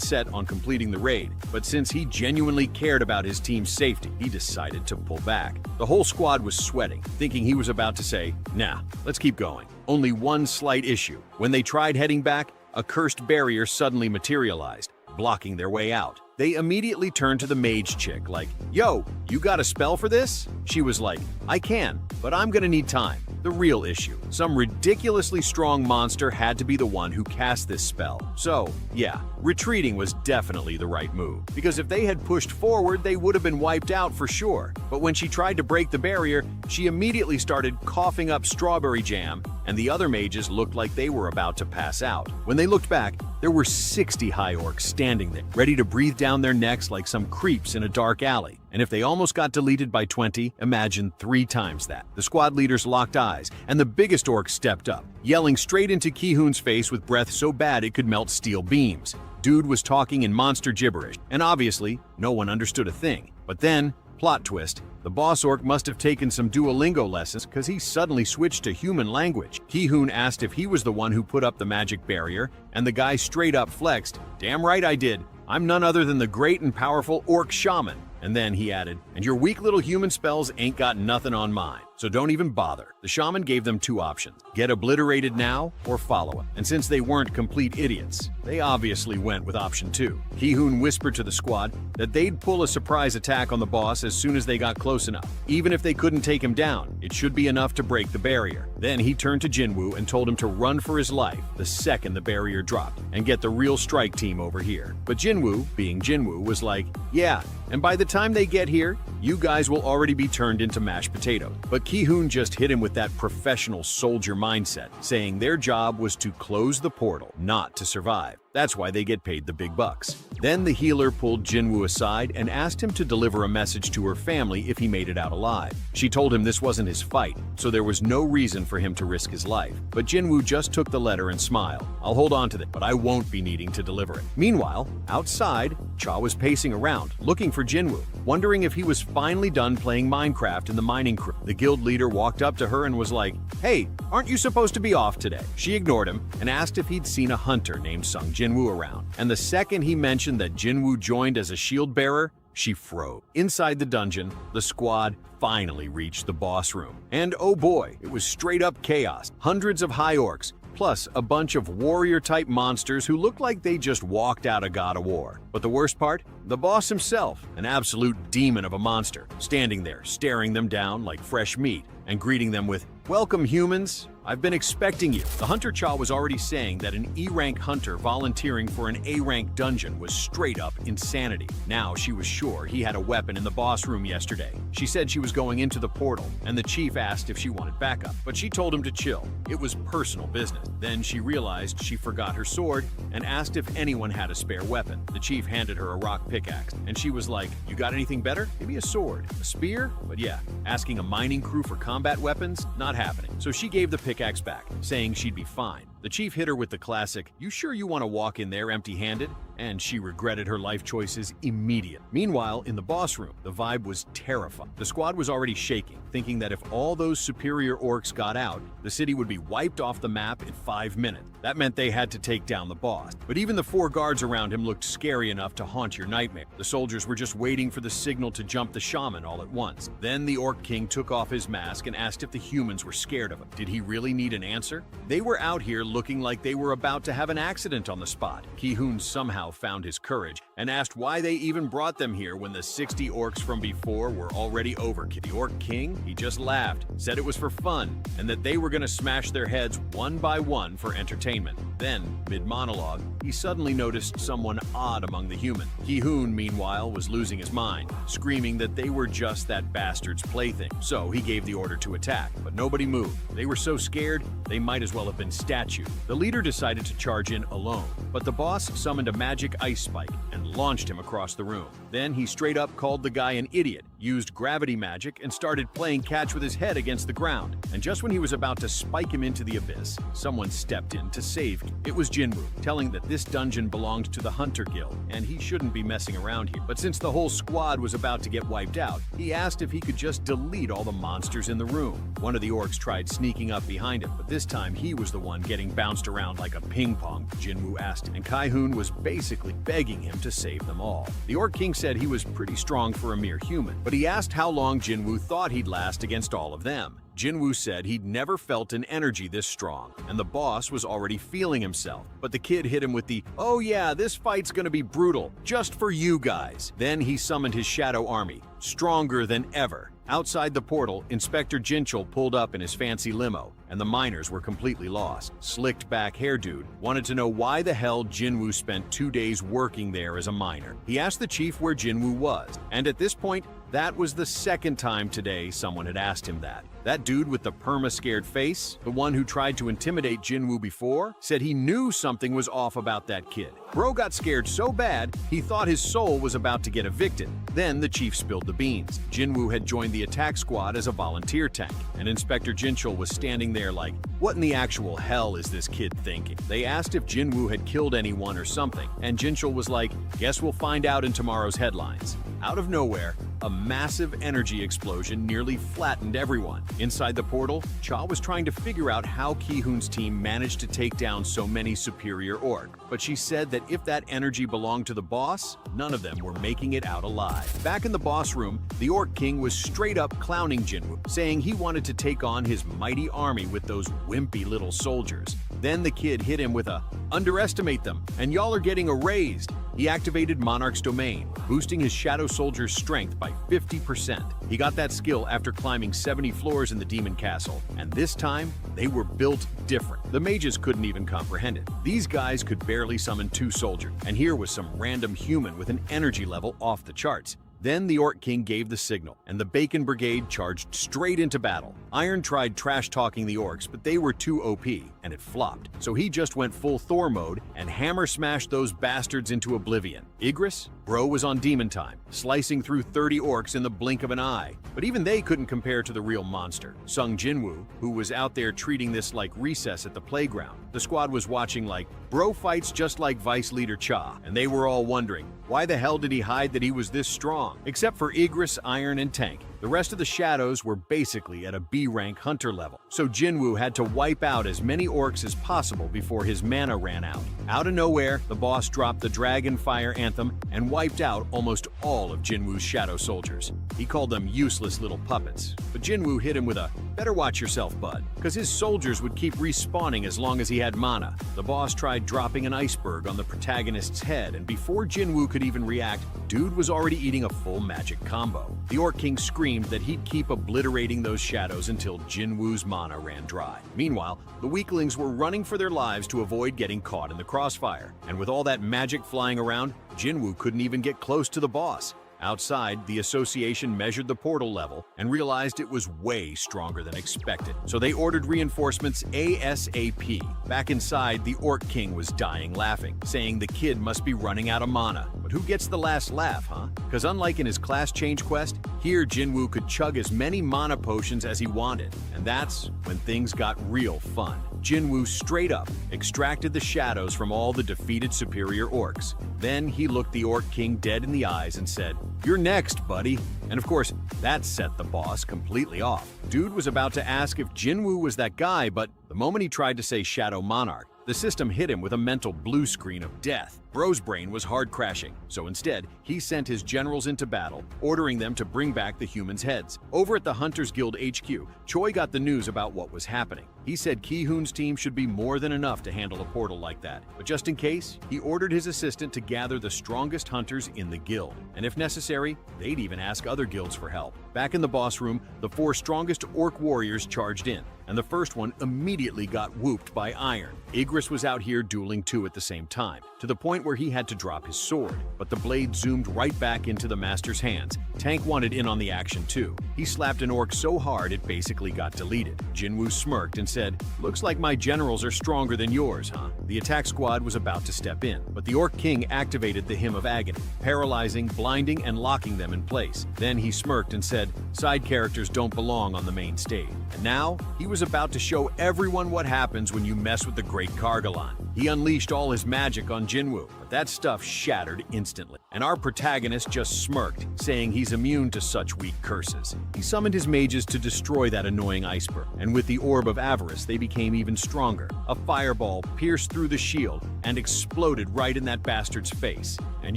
set on completing the raid, but since he genuinely cared about his team's safety, he decided to pull back. The whole squad was sweating, thinking he was about to say, "Nah, let's keep going." Only one slight issue. When they tried heading back, a cursed barrier suddenly materialized, blocking their way out. They immediately turned to the mage chick like, "Yo, you got a spell for this?" She was like, "I can, but I'm gonna need time." The real issue: some ridiculously strong monster had to be the one who cast this spell. So, yeah, retreating was definitely the right move, because if they had pushed forward, they would have been wiped out for sure. But when she tried to break the barrier, she immediately started coughing up strawberry jam, and the other mages looked like they were about to pass out. When they looked back, there were 60 high orcs standing there, ready to breathe down their necks like some creeps in a dark alley. And if they almost got deleted by 20, imagine 3 times that. The squad leaders locked eyes, and the biggest orc stepped up, yelling straight into Ki-hoon's face with breath so bad it could melt steel beams. Dude was talking in monster gibberish, and obviously, no one understood a thing. But then, plot twist, the boss orc must have taken some Duolingo lessons because he suddenly switched to human language. Ki-hoon asked if he was the one who put up the magic barrier, and the guy straight up flexed, "Damn right I did. I'm none other than the great and powerful orc shaman." And then he added, "And your weak little human spells ain't got nothing on mine, so don't even bother." The shaman gave them 2 options: get obliterated now or follow him. And since they weren't complete idiots, they obviously went with option 2. Ki-hoon whispered to the squad that they'd pull a surprise attack on the boss as soon as they got close enough. Even if they couldn't take him down, it should be enough to break the barrier. Then he turned to Jinwoo and told him to run for his life the second the barrier dropped and get the real strike team over here. But Jinwoo, being Jinwoo, was like, "Yeah, and by the time they get here, you guys will already be turned into mashed potatoes." But Ki-hoon just hit him with that professional soldier mindset, saying their job was to close the portal, not to survive. That's why they get paid the big bucks. Then the healer pulled Jinwoo aside and asked him to deliver a message to her family if he made it out alive. She told him this wasn't his fight, so there was no reason for him to risk his life. But Jinwoo just took the letter and smiled. "I'll hold on to it, but I won't be needing to deliver it." Meanwhile, outside, Cha was pacing around, looking for Jinwoo, wondering if he was finally done playing Minecraft in the mining crew. The guild leader walked up to her and was like, "Hey, aren't you supposed to be off today?" She ignored him and asked if he'd seen a hunter named Sung Jinwoo around. And the second he mentioned that Jinwoo joined as a shield bearer, she froze. Inside the dungeon, the squad finally reached the boss room. And oh boy, it was straight up chaos. Hundreds of high orcs, plus a bunch of warrior-type monsters who looked like they just walked out of God of War. But the worst part? The boss himself, an absolute demon of a monster, standing there, staring them down like fresh meat, and greeting them with, "Welcome, humans." I've been expecting you. The Hunter Cha was already saying that an E-rank hunter volunteering for an A-rank dungeon was straight up insanity. Now she was sure he had a weapon in the boss room yesterday. She said she was going into the portal, and the chief asked if she wanted backup, but she told him to chill. It was personal business. Then she realized she forgot her sword and asked if anyone had a spare weapon. The chief handed her a rock pickaxe, and she was like, "You got anything better? Maybe a sword, a spear?" But yeah, asking a mining crew for combat weapons? Not happening. So she gave the pickaxe back, saying she'd be fine. The chief hit her with the classic, "You sure you want to walk in there empty-handed?" And she regretted her life choices immediately. Meanwhile, in the boss room, the vibe was terrifying. The squad was already shaking, thinking that if all those superior orcs got out, the city would be wiped off the map in 5 minutes. That meant they had to take down the boss. But even the 4 guards around him looked scary enough to haunt your nightmare. The soldiers were just waiting for the signal to jump the shaman all at once. Then the Orc King took off his mask and asked if the humans were scared of him. Did he really need an answer? They were out here looking like they were about to have an accident on the spot. Ki-hoon somehow found his courage and asked why they even brought them here when the 60 orcs from before were already overkill. The Orc King, he just laughed, said it was for fun, and that they were going to smash their heads one by one for entertainment. Then, mid-monologue, he suddenly noticed someone odd among the humans. Ki-hoon, meanwhile, was losing his mind, screaming that they were just that bastard's plaything. So he gave the order to attack, but nobody moved. They were so scared, they might as well have been statues. The leader decided to charge in alone, but the boss summoned a magic ice spike and launched him across the room. Then he straight up called the guy an idiot, used gravity magic, and started playing catch with his head against the ground. And just when he was about to spike him into the abyss, someone stepped in to save him. It was Jinwoo, telling that this dungeon belonged to the Hunter Guild, and he shouldn't be messing around here. But since the whole squad was about to get wiped out, he asked if he could just delete all the monsters in the room. One of the orcs tried sneaking up behind him, but this time he was the one getting bounced around like a ping pong, Jinwoo asked, and Ki-hoon was basically begging him to save them all. The Orc King said he was pretty strong for a mere human, but he asked how long Jinwoo thought he'd last against all of them. Jinwoo said he'd never felt an energy this strong, and the boss was already feeling himself. But the kid hit him with the, "Oh yeah, this fight's gonna be brutal, just for you guys." Then he summoned his shadow army, stronger than ever. Outside the portal, Inspector Jinchul pulled up in his fancy limo, and the miners were completely lost. Slicked-back hair dude wanted to know why the hell Jinwoo spent 2 days working there as a miner. He asked the chief where Jinwoo was, and at this point, that was the second time today someone had asked him that. That dude with the perma-scared face, the one who tried to intimidate Jinwoo before, said he knew something was off about that kid. Bro got scared so bad, he thought his soul was about to get evicted. Then the chief spilled the beans. Jinwoo had joined the attack squad as a volunteer tank, and Inspector Jinchul was standing there like, what in the actual hell is this kid thinking? They asked if Jinwoo had killed anyone or something, and Jinchul was like, guess we'll find out in tomorrow's headlines. Out of nowhere, a massive energy explosion nearly flattened everyone. Inside the portal, Cha was trying to figure out how Ki-hoon's team managed to take down so many superior orc, but she said that if that energy belonged to the boss, none of them were making it out alive. Back in the boss room, the Orc King was straight up clowning Jinwoo, saying he wanted to take on his mighty army with those wimpy little soldiers. Then the kid hit him with a, "Underestimate them, and y'all are getting erased." He activated Monarch's Domain, boosting his Shadow Soldier's strength by 50%. He got that skill after climbing 70 floors in the Demon Castle, and this time, they were built different. The mages couldn't even comprehend it. These guys could barely summon 2 soldiers, and here was some random human with an energy level off the charts. Then the Orc King gave the signal, and the Bacon Brigade charged straight into battle. Iron tried trash-talking the orcs, but they were too OP, and it flopped. So he just went full Thor mode and hammer-smashed those bastards into oblivion. Igris? Bro was on demon time, slicing through 30 orcs in the blink of an eye. But even they couldn't compare to the real monster, Sung Jinwoo, who was out there treating this like recess at the playground. The squad was watching like, bro fights just like Vice Leader Cha, and they were all wondering, why the hell did he hide that he was this strong? Except for Igris, Iron, and Tank. The rest of the shadows were basically at a B-rank hunter level, so Jinwoo had to wipe out as many orcs as possible before his mana ran out. Out of nowhere, the boss dropped the Dragon Fire Anthem and wiped out almost all of Jinwoo's shadow soldiers. He called them useless little puppets, but Jinwoo hit him with a, "Better watch yourself, bud," because his soldiers would keep respawning as long as he had mana. The boss tried dropping an iceberg on the protagonist's head, and before Jinwoo could even react, Dude was already eating a full magic combo. The Orc King screamed that he'd keep obliterating those shadows until Jinwoo's mana ran dry. Meanwhile, the weaklings were running for their lives to avoid getting caught in the crossfire. And with all that magic flying around, Jinwoo couldn't even get close to the boss. Outside, the association measured the portal level and realized it was way stronger than expected. So they ordered reinforcements ASAP. Back inside, the Orc King was dying laughing, saying the kid must be running out of mana. But who gets the last laugh, huh? Because unlike in his class change quest, here Jinwoo could chug as many mana potions as he wanted. And that's when things got real fun. Jinwoo straight up extracted the shadows from all the defeated superior orcs. Then he looked the Orc King dead in the eyes and said, "You're next, buddy." And of course, that set the boss completely off. Dude was about to ask if Jinwoo was that guy, but the moment he tried to say Shadow Monarch, the system hit him with a mental blue screen of death. Bro's brain was hard crashing, so instead, he sent his generals into battle, ordering them to bring back the humans' heads. Over at the Hunters Guild HQ, Choi got the news about what was happening. He said Ki-hoon's team should be more than enough to handle a portal like that. But just in case, he ordered his assistant to gather the strongest hunters in the guild. And if necessary, they'd even ask other guilds for help. Back in the boss room, the 4 strongest orc warriors charged in, and the first one immediately got whooped by iron. Igris was out here dueling 2 at the same time, to the point where he had to drop his sword, but the blade zoomed right back into the master's hands. Tank wanted in on the action too. He slapped an orc so hard it basically got deleted. Jinwoo smirked and said, "Looks like my generals are stronger than yours, huh?" The attack squad was about to step in, but the Orc King activated the Hymn of Agony, paralyzing, blinding, and locking them in place. Then he smirked and said, "Side characters don't belong on the main stage." And now, he was about to show everyone what happens when you mess with the Great Kargalan. He unleashed all his magic on Jinwoo, but that stuff shattered instantly. And our protagonist just smirked, saying he's immune to such weak curses. He summoned his mages to destroy that annoying iceberg, and with the Orb of Avarice, they became even stronger. A fireball pierced through the shield and exploded right in that bastard's face. And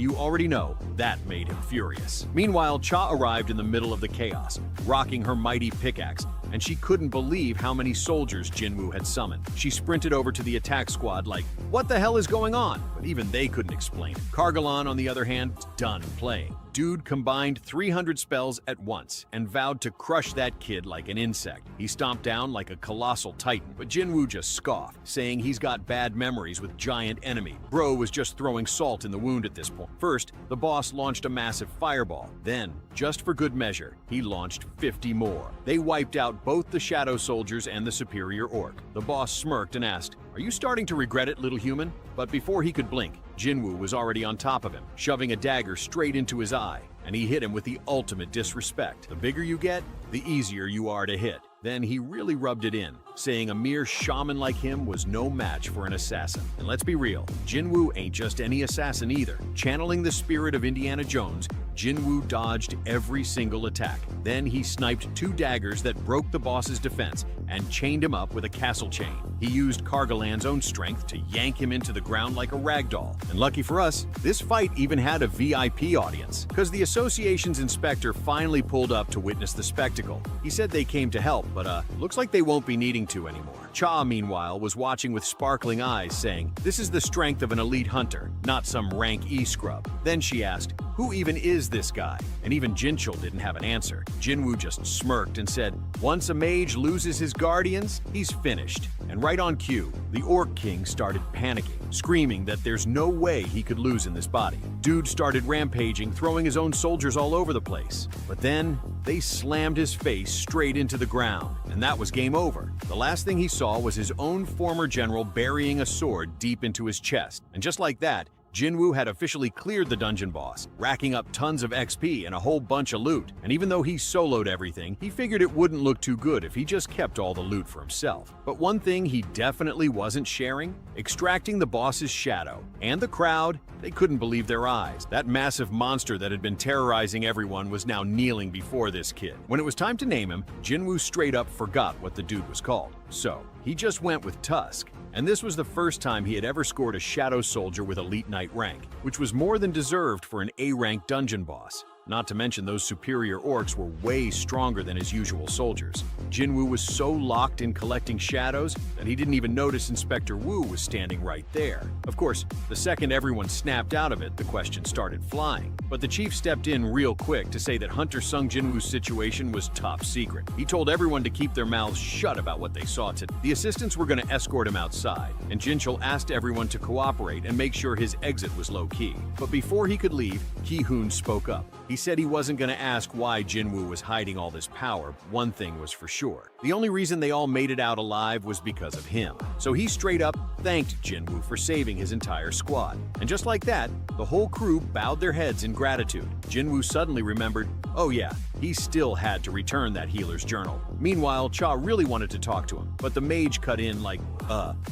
you already know, that made him furious. Meanwhile, Cha arrived in the middle of the chaos, rocking her mighty pickaxe, and she couldn't believe how many soldiers Jinwoo had summoned. She sprinted over to the attack squad like, "What the hell is going on?" But even they couldn't explain it. Kargalan, on the other hand, was done playing. Dude combined 300 spells at once and vowed to crush that kid like an insect. He stomped down like a colossal titan, but Jinwoo just scoffed, saying he's got bad memories with giant enemy. Bro was just throwing salt in the wound at this point. First, the boss launched a massive fireball. Then, just for good measure, he launched 50 more. They wiped out both the shadow soldiers and the superior orc. The boss smirked and asked, "Are you starting to regret it, little human?" But before he could blink, Jinwoo was already on top of him, shoving a dagger straight into his eye, and he hit him with the ultimate disrespect. The bigger you get, the easier you are to hit. Then he really rubbed it in, saying a mere shaman like him was no match for an assassin. And let's be real, Jinwoo ain't just any assassin either. Channeling the spirit of Indiana Jones, Jinwoo dodged every single attack. Then he sniped 2 daggers that broke the boss's defense and chained him up with a castle chain. He used Kargalan's own strength to yank him into the ground like a ragdoll. And lucky for us, this fight even had a VIP audience, because the association's inspector finally pulled up to witness the spectacle. He said they came to help, but looks like they won't be needing to anymore. Cha, meanwhile, was watching with sparkling eyes, saying, "This is the strength of an elite hunter, not some rank E-scrub." Then she asked, "Who even is this guy?" And even Jinchul didn't have an answer. Jinwoo just smirked and said, "Once a mage loses his guardians, he's finished." And right on cue, the Orc King started panicking, screaming that there's no way he could lose in this body. Dude started rampaging, throwing his own soldiers all over the place. But then, they slammed his face straight into the ground, and that was game over. The last thing he saw was his own former general burying a sword deep into his chest. And just like that, Jinwoo had officially cleared the dungeon boss, racking up tons of XP and a whole bunch of loot. And even though he soloed everything, he figured it wouldn't look too good if he just kept all the loot for himself. But one thing he definitely wasn't sharing: extracting the boss's shadow. And the crowd, they couldn't believe their eyes. That massive monster that had been terrorizing everyone was now kneeling before this kid. When it was time to name him, Jinwoo straight up forgot what the dude was called. So, he just went with Tusk. And this was the first time he had ever scored a Shadow Soldier with Elite Knight rank, which was more than deserved for an A-rank dungeon boss. Not to mention those superior orcs were way stronger than his usual soldiers. Jinwoo was so locked in collecting shadows that he didn't even notice Inspector Wu was standing right there. Of course, the second everyone snapped out of it, the question started flying. But the chief stepped in real quick to say that Hunter Sung Jinwoo's situation was top secret. He told everyone to keep their mouths shut about what they saw today. The assistants were going to escort him outside, and Jinchul asked everyone to cooperate and make sure his exit was low-key. But before he could leave, Ki-hoon spoke up. He said he wasn't going to ask why Jinwoo was hiding all this power. One thing was for sure. The only reason they all made it out alive was because of him. So he straight up thanked Jinwoo for saving his entire squad. And just like that, the whole crew bowed their heads in gratitude. Jinwoo suddenly remembered, oh yeah, he still had to return that healer's journal. Meanwhile, Cha really wanted to talk to him, but the mage cut in like,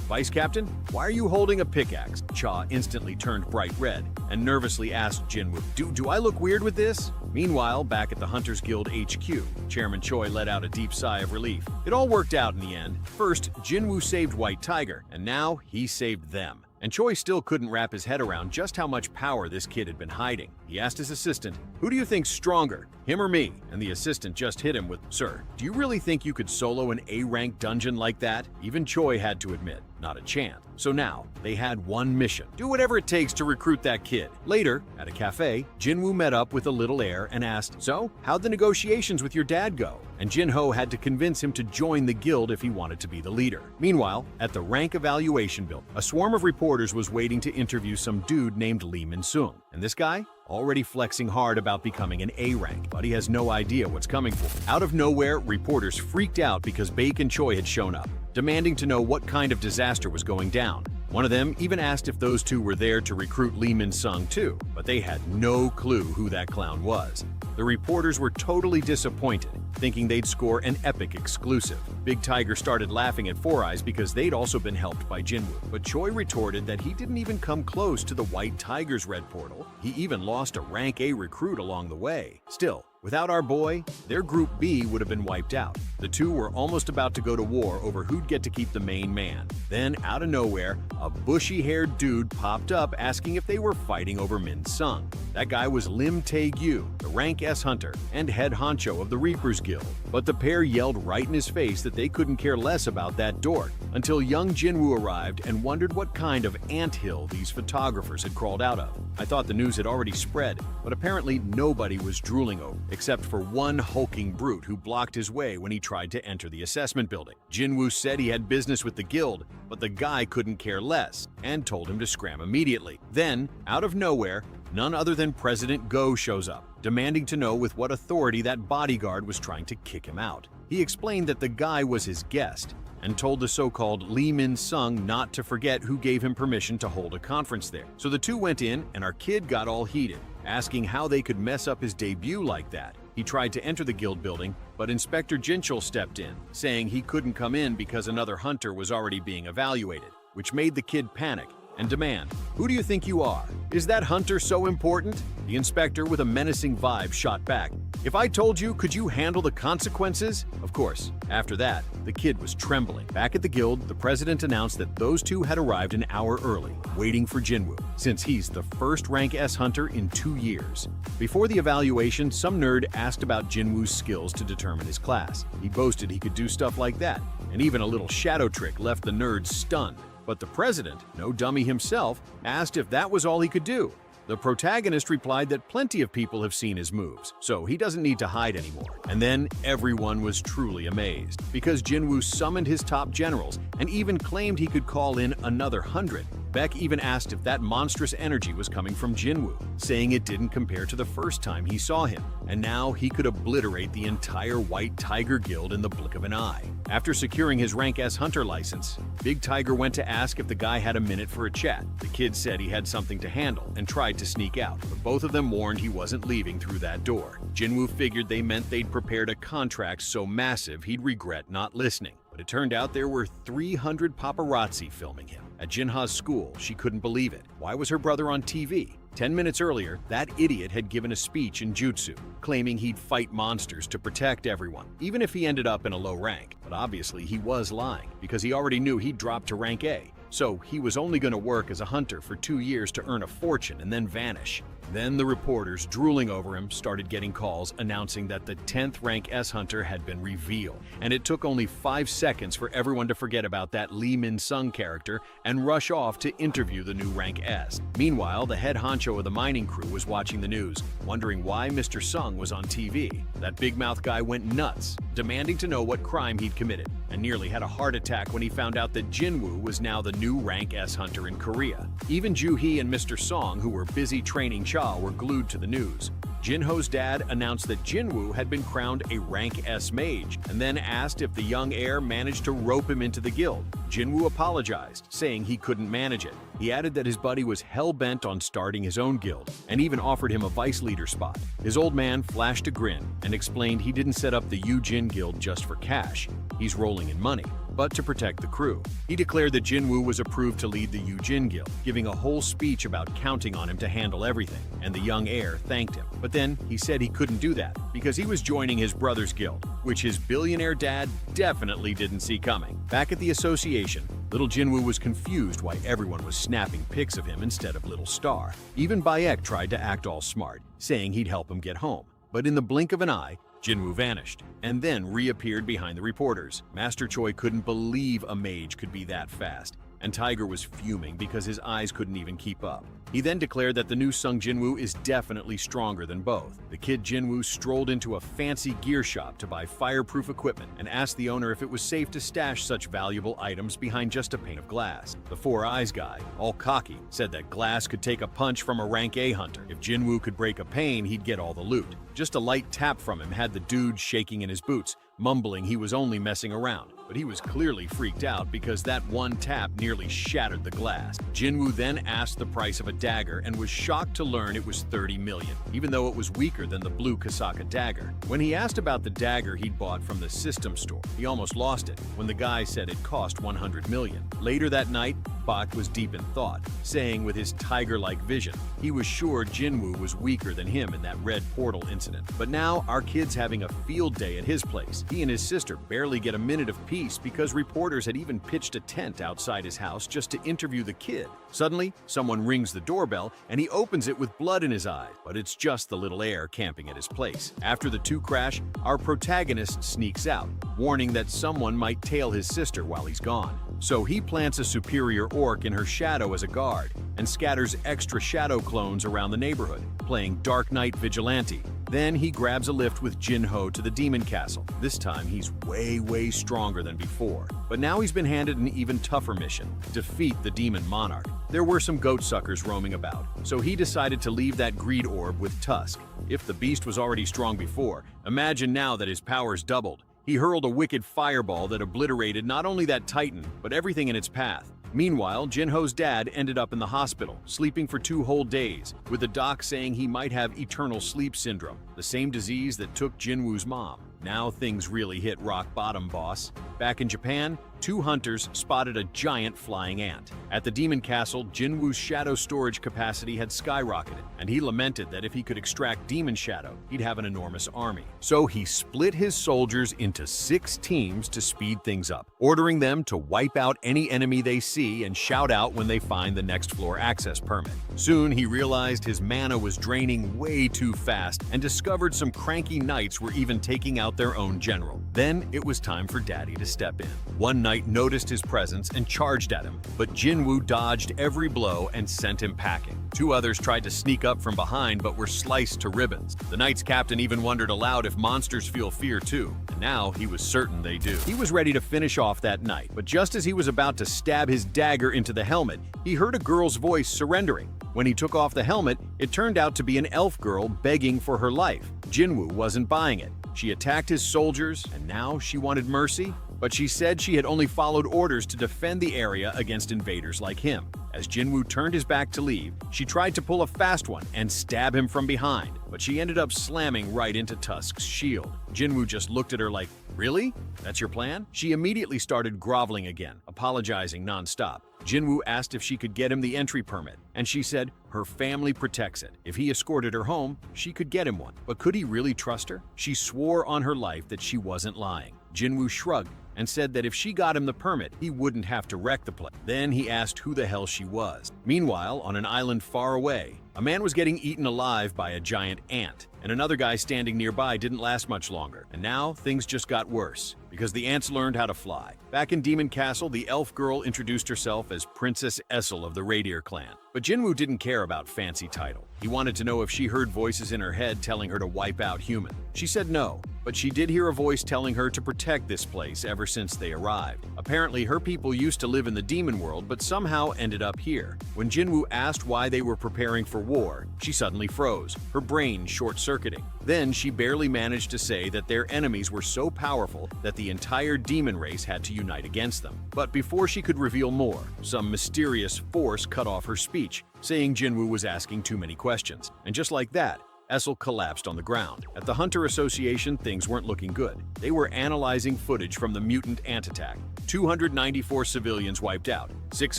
Vice Captain, why are you holding a pickaxe? Cha instantly turned bright red and nervously asked Jinwoo, do I look weird with this? Meanwhile, back at the Hunters Guild HQ, Chairman Choi let out a deep sigh of relief. It all worked out in the end. First, Jinwoo saved White Tiger, and now he saved them. And Choi still couldn't wrap his head around just how much power this kid had been hiding. He asked his assistant, who do you think's stronger, him or me? And the assistant just hit him with, sir, do you really think you could solo an A-rank dungeon like that? Even Choi had to admit, not a chance. So now, they had one mission. Do whatever it takes to recruit that kid. Later, at a cafe, Jinwoo met up with a little heir and asked, so, how'd the negotiations with your dad go? And Jinho had to convince him to join the guild if he wanted to be the leader. Meanwhile, at the rank evaluation building, a swarm of reporters was waiting to interview some dude named Lee Min-sung. And this guy? Already flexing hard about becoming an A rank, but he has no idea what's coming for him. Out of nowhere, reporters freaked out because Baek and Choi had shown up, demanding to know what kind of disaster was going down. One of them even asked if those two were there to recruit Lee Min-sung too, but they had no clue who that clown was. The reporters were totally disappointed, thinking they'd score an epic exclusive. Big Tiger started laughing at Four Eyes because they'd also been helped by Jinwoo, but Choi retorted that he didn't even come close to the White Tiger's red portal. He even lost a rank A recruit along the way. Still, without our boy, their Group B would have been wiped out. The two were almost about to go to war over who'd get to keep the main man. Then, out of nowhere, a bushy-haired dude popped up asking if they were fighting over Min-sung. That guy was Lim Tae-gyu, the rank S hunter and head honcho of the Reapers Guild. But the pair yelled right in his face that they couldn't care less about that dork until young Jinwoo arrived and wondered what kind of anthill these photographers had crawled out of. I thought the news had already spread, but apparently nobody was drooling over, except for one hulking brute who blocked his way when he tried to enter the assessment building. Jinwoo said he had business with the guild, but the guy couldn't care less and told him to scram immediately. Then, out of nowhere, none other than President Go shows up, demanding to know with what authority that bodyguard was trying to kick him out. He explained that the guy was his guest and told the so-called Lee Min-sung not to forget who gave him permission to hold a conference there. So the two went in and our kid got all heated, asking how they could mess up his debut like that. He tried to enter the guild building, but Inspector Jinchul stepped in, saying he couldn't come in because another hunter was already being evaluated, which made the kid panic and demand, who do you think you are? Is that hunter so important? The inspector, with a menacing vibe, shot back, if I told you, could you handle the consequences? Of course. After that, the kid was trembling. Back at the guild, the president announced that those two had arrived an hour early, waiting for Jinwoo, since he's the first rank S hunter in 2 years. Before the evaluation, some nerd asked about Jinwoo's skills to determine his class. He boasted he could do stuff like that, and even a little shadow trick left the nerds stunned. But the president, no dummy himself, asked if that was all he could do. The protagonist replied that plenty of people have seen his moves, so he doesn't need to hide anymore. And then everyone was truly amazed, because Jinwoo summoned his top generals and even claimed he could call in another 100. Baek even asked if that monstrous energy was coming from Jinwoo, saying it didn't compare to the first time he saw him, and now he could obliterate the entire White Tiger Guild in the blink of an eye. After securing his Rank S Hunter license, Big Tiger went to ask if the guy had a minute for a chat. The kid said he had something to handle and tried to sneak out, but both of them warned he wasn't leaving through that door. Jinwoo figured they meant they'd prepared a contract so massive he'd regret not listening. But it turned out there were 300 paparazzi filming him. At Jinha's school, she couldn't believe it. Why was her brother on TV? 10 minutes earlier, that idiot had given a speech in jutsu, claiming he'd fight monsters to protect everyone, even if he ended up in a low rank. But obviously he was lying, because he already knew he'd drop to rank A. So he was only going to work as a hunter for 2 years to earn a fortune and then vanish. Then the reporters, drooling over him, started getting calls announcing that the 10th rank S Hunter had been revealed. And it took only 5 seconds for everyone to forget about that Lee Min-sung character and rush off to interview the new rank S. Meanwhile, the head honcho of the mining crew was watching the news, wondering why Mr. Sung was on TV. That big mouth guy went nuts, demanding to know what crime he'd committed, and nearly had a heart attack when he found out that Jinwoo was now the new rank S Hunter in Korea. Even Joo-hee and Mr. Song, who were busy training Cha, were glued to the news. Jinho's dad announced that Jinwoo had been crowned a rank S mage, and then asked if the young heir managed to rope him into the guild. Jinwoo apologized, saying he couldn't manage it. He added that his buddy was hell-bent on starting his own guild, and even offered him a vice leader spot. His old man flashed a grin and explained he didn't set up the Yu-Jin guild just for cash. He's rolling in money, but to protect the crew. He declared that Jinwoo was approved to lead the Yu-Jin guild, giving a whole speech about counting on him to handle everything, and the young heir thanked him. But then he said he couldn't do that because he was joining his brother's guild, which his billionaire dad definitely didn't see coming. Back at the association, little Jinwoo was confused why everyone was snapping pics of him instead of little Star. Even Bayek tried to act all smart, saying he'd help him get home. But in the blink of an eye, Jinwoo vanished, and then reappeared behind the reporters. Master Choi couldn't believe a mage could be that fast, and Tiger was fuming because his eyes couldn't even keep up. He then declared that the new Sung Jinwoo is definitely stronger than both. The kid Jinwoo strolled into a fancy gear shop to buy fireproof equipment and asked the owner if it was safe to stash such valuable items behind just a pane of glass. The Four Eyes guy, all cocky, said that glass could take a punch from a rank A hunter. If Jinwoo could break a pane, he'd get all the loot. Just a light tap from him had the dude shaking in his boots, mumbling he was only messing around. But he was clearly freaked out because that one tap nearly shattered the glass. Jinwoo then asked the price of a dagger and was shocked to learn it was 30 million, even though it was weaker than the blue Kasaka dagger. When he asked about the dagger he'd bought from the system store, he almost lost it when the guy said it cost 100 million. Later that night, Bak was deep in thought, saying with his tiger-like vision, he was sure Jinwoo was weaker than him in that red portal incident. But now, our kid's having a field day at his place. He and his sister barely get a minute of peace because reporters had even pitched a tent outside his house just to interview the kid. Suddenly, someone rings the doorbell and he opens it with blood in his eyes, but it's just the little heir camping at his place. After the two crash, our protagonist sneaks out, warning that someone might tail his sister while he's gone. So he plants a superior orc in her shadow as a guard and scatters extra shadow clones around the neighborhood, playing Dark Knight Vigilante. Then he grabs a lift with Jinho to the demon castle. This time he's way stronger than before. But now he's been handed an even tougher mission: defeat the demon monarch. There were some goat suckers roaming about, so he decided to leave that greed orb with Tusk. If the beast was already strong before, imagine now that his powers doubled. He hurled a wicked fireball that obliterated not only that titan, but everything in its path. Meanwhile, Jinho's dad ended up in the hospital, sleeping for 2 whole days, with the doc saying he might have eternal sleep syndrome, the same disease that took Jinwoo's mom. Now things really hit rock bottom, boss. Back in Japan, 2 hunters spotted a giant flying ant. At the demon castle, Jinwoo's shadow storage capacity had skyrocketed, and he lamented that if he could extract demon shadow, he'd have an enormous army. So he split his soldiers into 6 teams to speed things up, ordering them to wipe out any enemy they see and shout out when they find the next floor access permit. Soon he realized his mana was draining way too fast and discovered some cranky knights were even taking out their own general. Then it was time for Daddy to step in. One knight noticed his presence and charged at him, but Jinwoo dodged every blow and sent him packing. 2 others tried to sneak up from behind but were sliced to ribbons. The knight's captain even wondered aloud if monsters feel fear too, and now he was certain they do. He was ready to finish off that knight, but just as he was about to stab his dagger into the helmet, he heard a girl's voice surrendering. When he took off the helmet, it turned out to be an elf girl begging for her life. Jinwoo wasn't buying it. She attacked his soldiers, and now she wanted mercy? But she said she had only followed orders to defend the area against invaders like him. As Jinwoo turned his back to leave, she tried to pull a fast one and stab him from behind, but she ended up slamming right into Tusk's shield. Jinwoo just looked at her like, "Really? That's your plan?" She immediately started groveling again, apologizing nonstop. Jinwoo asked if she could get him the entry permit, and she said her family protects it. If he escorted her home, she could get him one. But could he really trust her? She swore on her life that she wasn't lying. Jinwoo shrugged and said that if she got him the permit, he wouldn't have to wreck the place. Then he asked who the hell she was. Meanwhile, on an island far away, A man was getting eaten alive by a giant ant, and another guy standing nearby didn't last much longer. And now things just got worse, because the ants learned how to fly. Back in Demon Castle, the elf girl introduced herself as Princess Essel of the Reindeer clan. But Jinwoo didn't care about fancy title. He wanted to know if she heard voices in her head telling her to wipe out human. She said no, but she did hear a voice telling her to protect this place ever since they arrived. Apparently, her people used to live in the demon world, but somehow ended up here. When Jinwoo asked why they were preparing for war, she suddenly froze, her brain short-circuiting. Then she barely managed to say that their enemies were so powerful that the entire demon race had to unite against them. But before she could reveal more, some mysterious force cut off her speech, saying Jinwoo was asking too many questions. And just like that, Essel collapsed on the ground. At the Hunter Association, things weren't looking good. They were analyzing footage from the mutant ant attack. 294 civilians wiped out. 6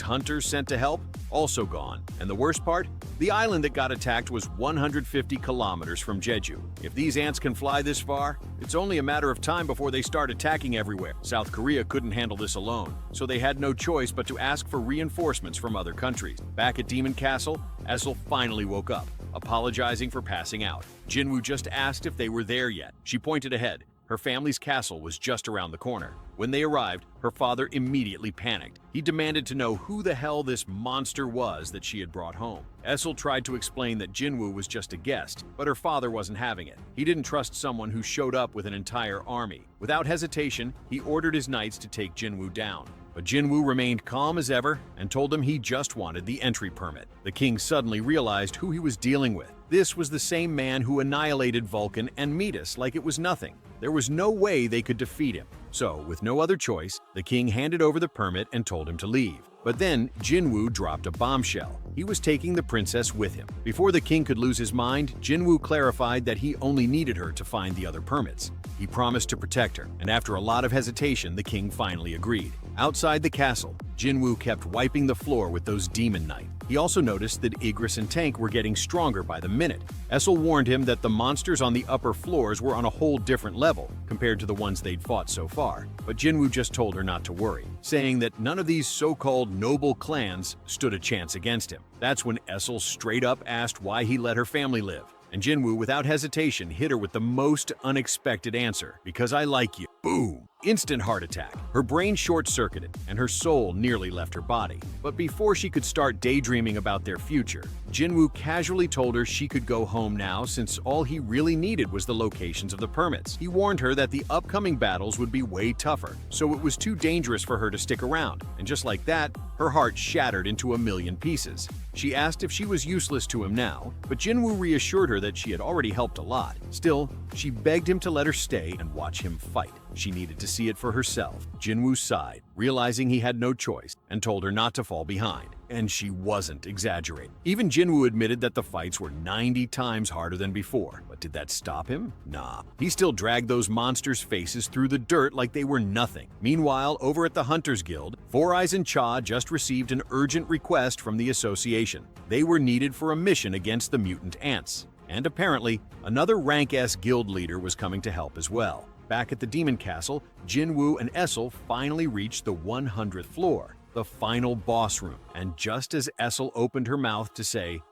hunters sent to help, also gone. And the worst part? The island that got attacked was 150 kilometers from Jeju. If these ants can fly this far, it's only a matter of time before they start attacking everywhere. South Korea couldn't handle this alone, so they had no choice but to ask for reinforcements from other countries. Back at Demon Castle, Essel finally woke up, apologizing for passing out. Jinwoo just asked if they were there yet. She pointed ahead. Her family's castle was just around the corner. When they arrived, her father immediately panicked. He demanded to know who the hell this monster was that she had brought home. Essel tried to explain that Jinwoo was just a guest, but her father wasn't having it. He didn't trust someone who showed up with an entire army. Without hesitation, he ordered his knights to take Jinwoo down. But Jinwoo remained calm as ever and told him he just wanted the entry permit. The king suddenly realized who he was dealing with. This was the same man who annihilated Vulcan and Metis like it was nothing. There was no way they could defeat him. So, with no other choice, the king handed over the permit and told him to leave. But then, Jinwoo dropped a bombshell. He was taking the princess with him. Before the king could lose his mind, Jinwoo clarified that he only needed her to find the other permits. He promised to protect her, and after a lot of hesitation, the king finally agreed. Outside the castle, Jinwoo kept wiping the floor with those demon knights. He also noticed that Igris and Tank were getting stronger by the minute. Essel warned him that the monsters on the upper floors were on a whole different level compared to the ones they'd fought so far. But Jinwoo just told her not to worry, saying that none of these so-called noble clans stood a chance against him. That's when Essel straight up asked why he let her family live. And Jinwoo, without hesitation, hit her with the most unexpected answer. Because I like you. Boom! Instant heart attack. Her brain short-circuited, and her soul nearly left her body. But before she could start daydreaming about their future, Jinwoo casually told her she could go home now since all he really needed was the locations of the permits. He warned her that the upcoming battles would be way tougher, so it was too dangerous for her to stick around. And just like that, her heart shattered into a million pieces. She asked if she was useless to him now, but Jinwoo reassured her that she had already helped a lot. Still, she begged him to let her stay and watch him fight. She needed to see it for herself. Jinwoo sighed, realizing he had no choice, and told her not to fall behind. And she wasn't exaggerating. Even Jinwoo admitted that the fights were 90 times harder than before. But did that stop him? Nah. He still dragged those monsters' faces through the dirt like they were nothing. Meanwhile, over at the Hunters Guild, Four Eyes and Cha just received an urgent request from the association. They were needed for a mission against the mutant ants. And apparently, another Rank S guild leader was coming to help as well. Back at the Demon Castle, Jinwoo and Essel finally reached the 100th floor, the final boss room. And just as Essel opened her mouth to say,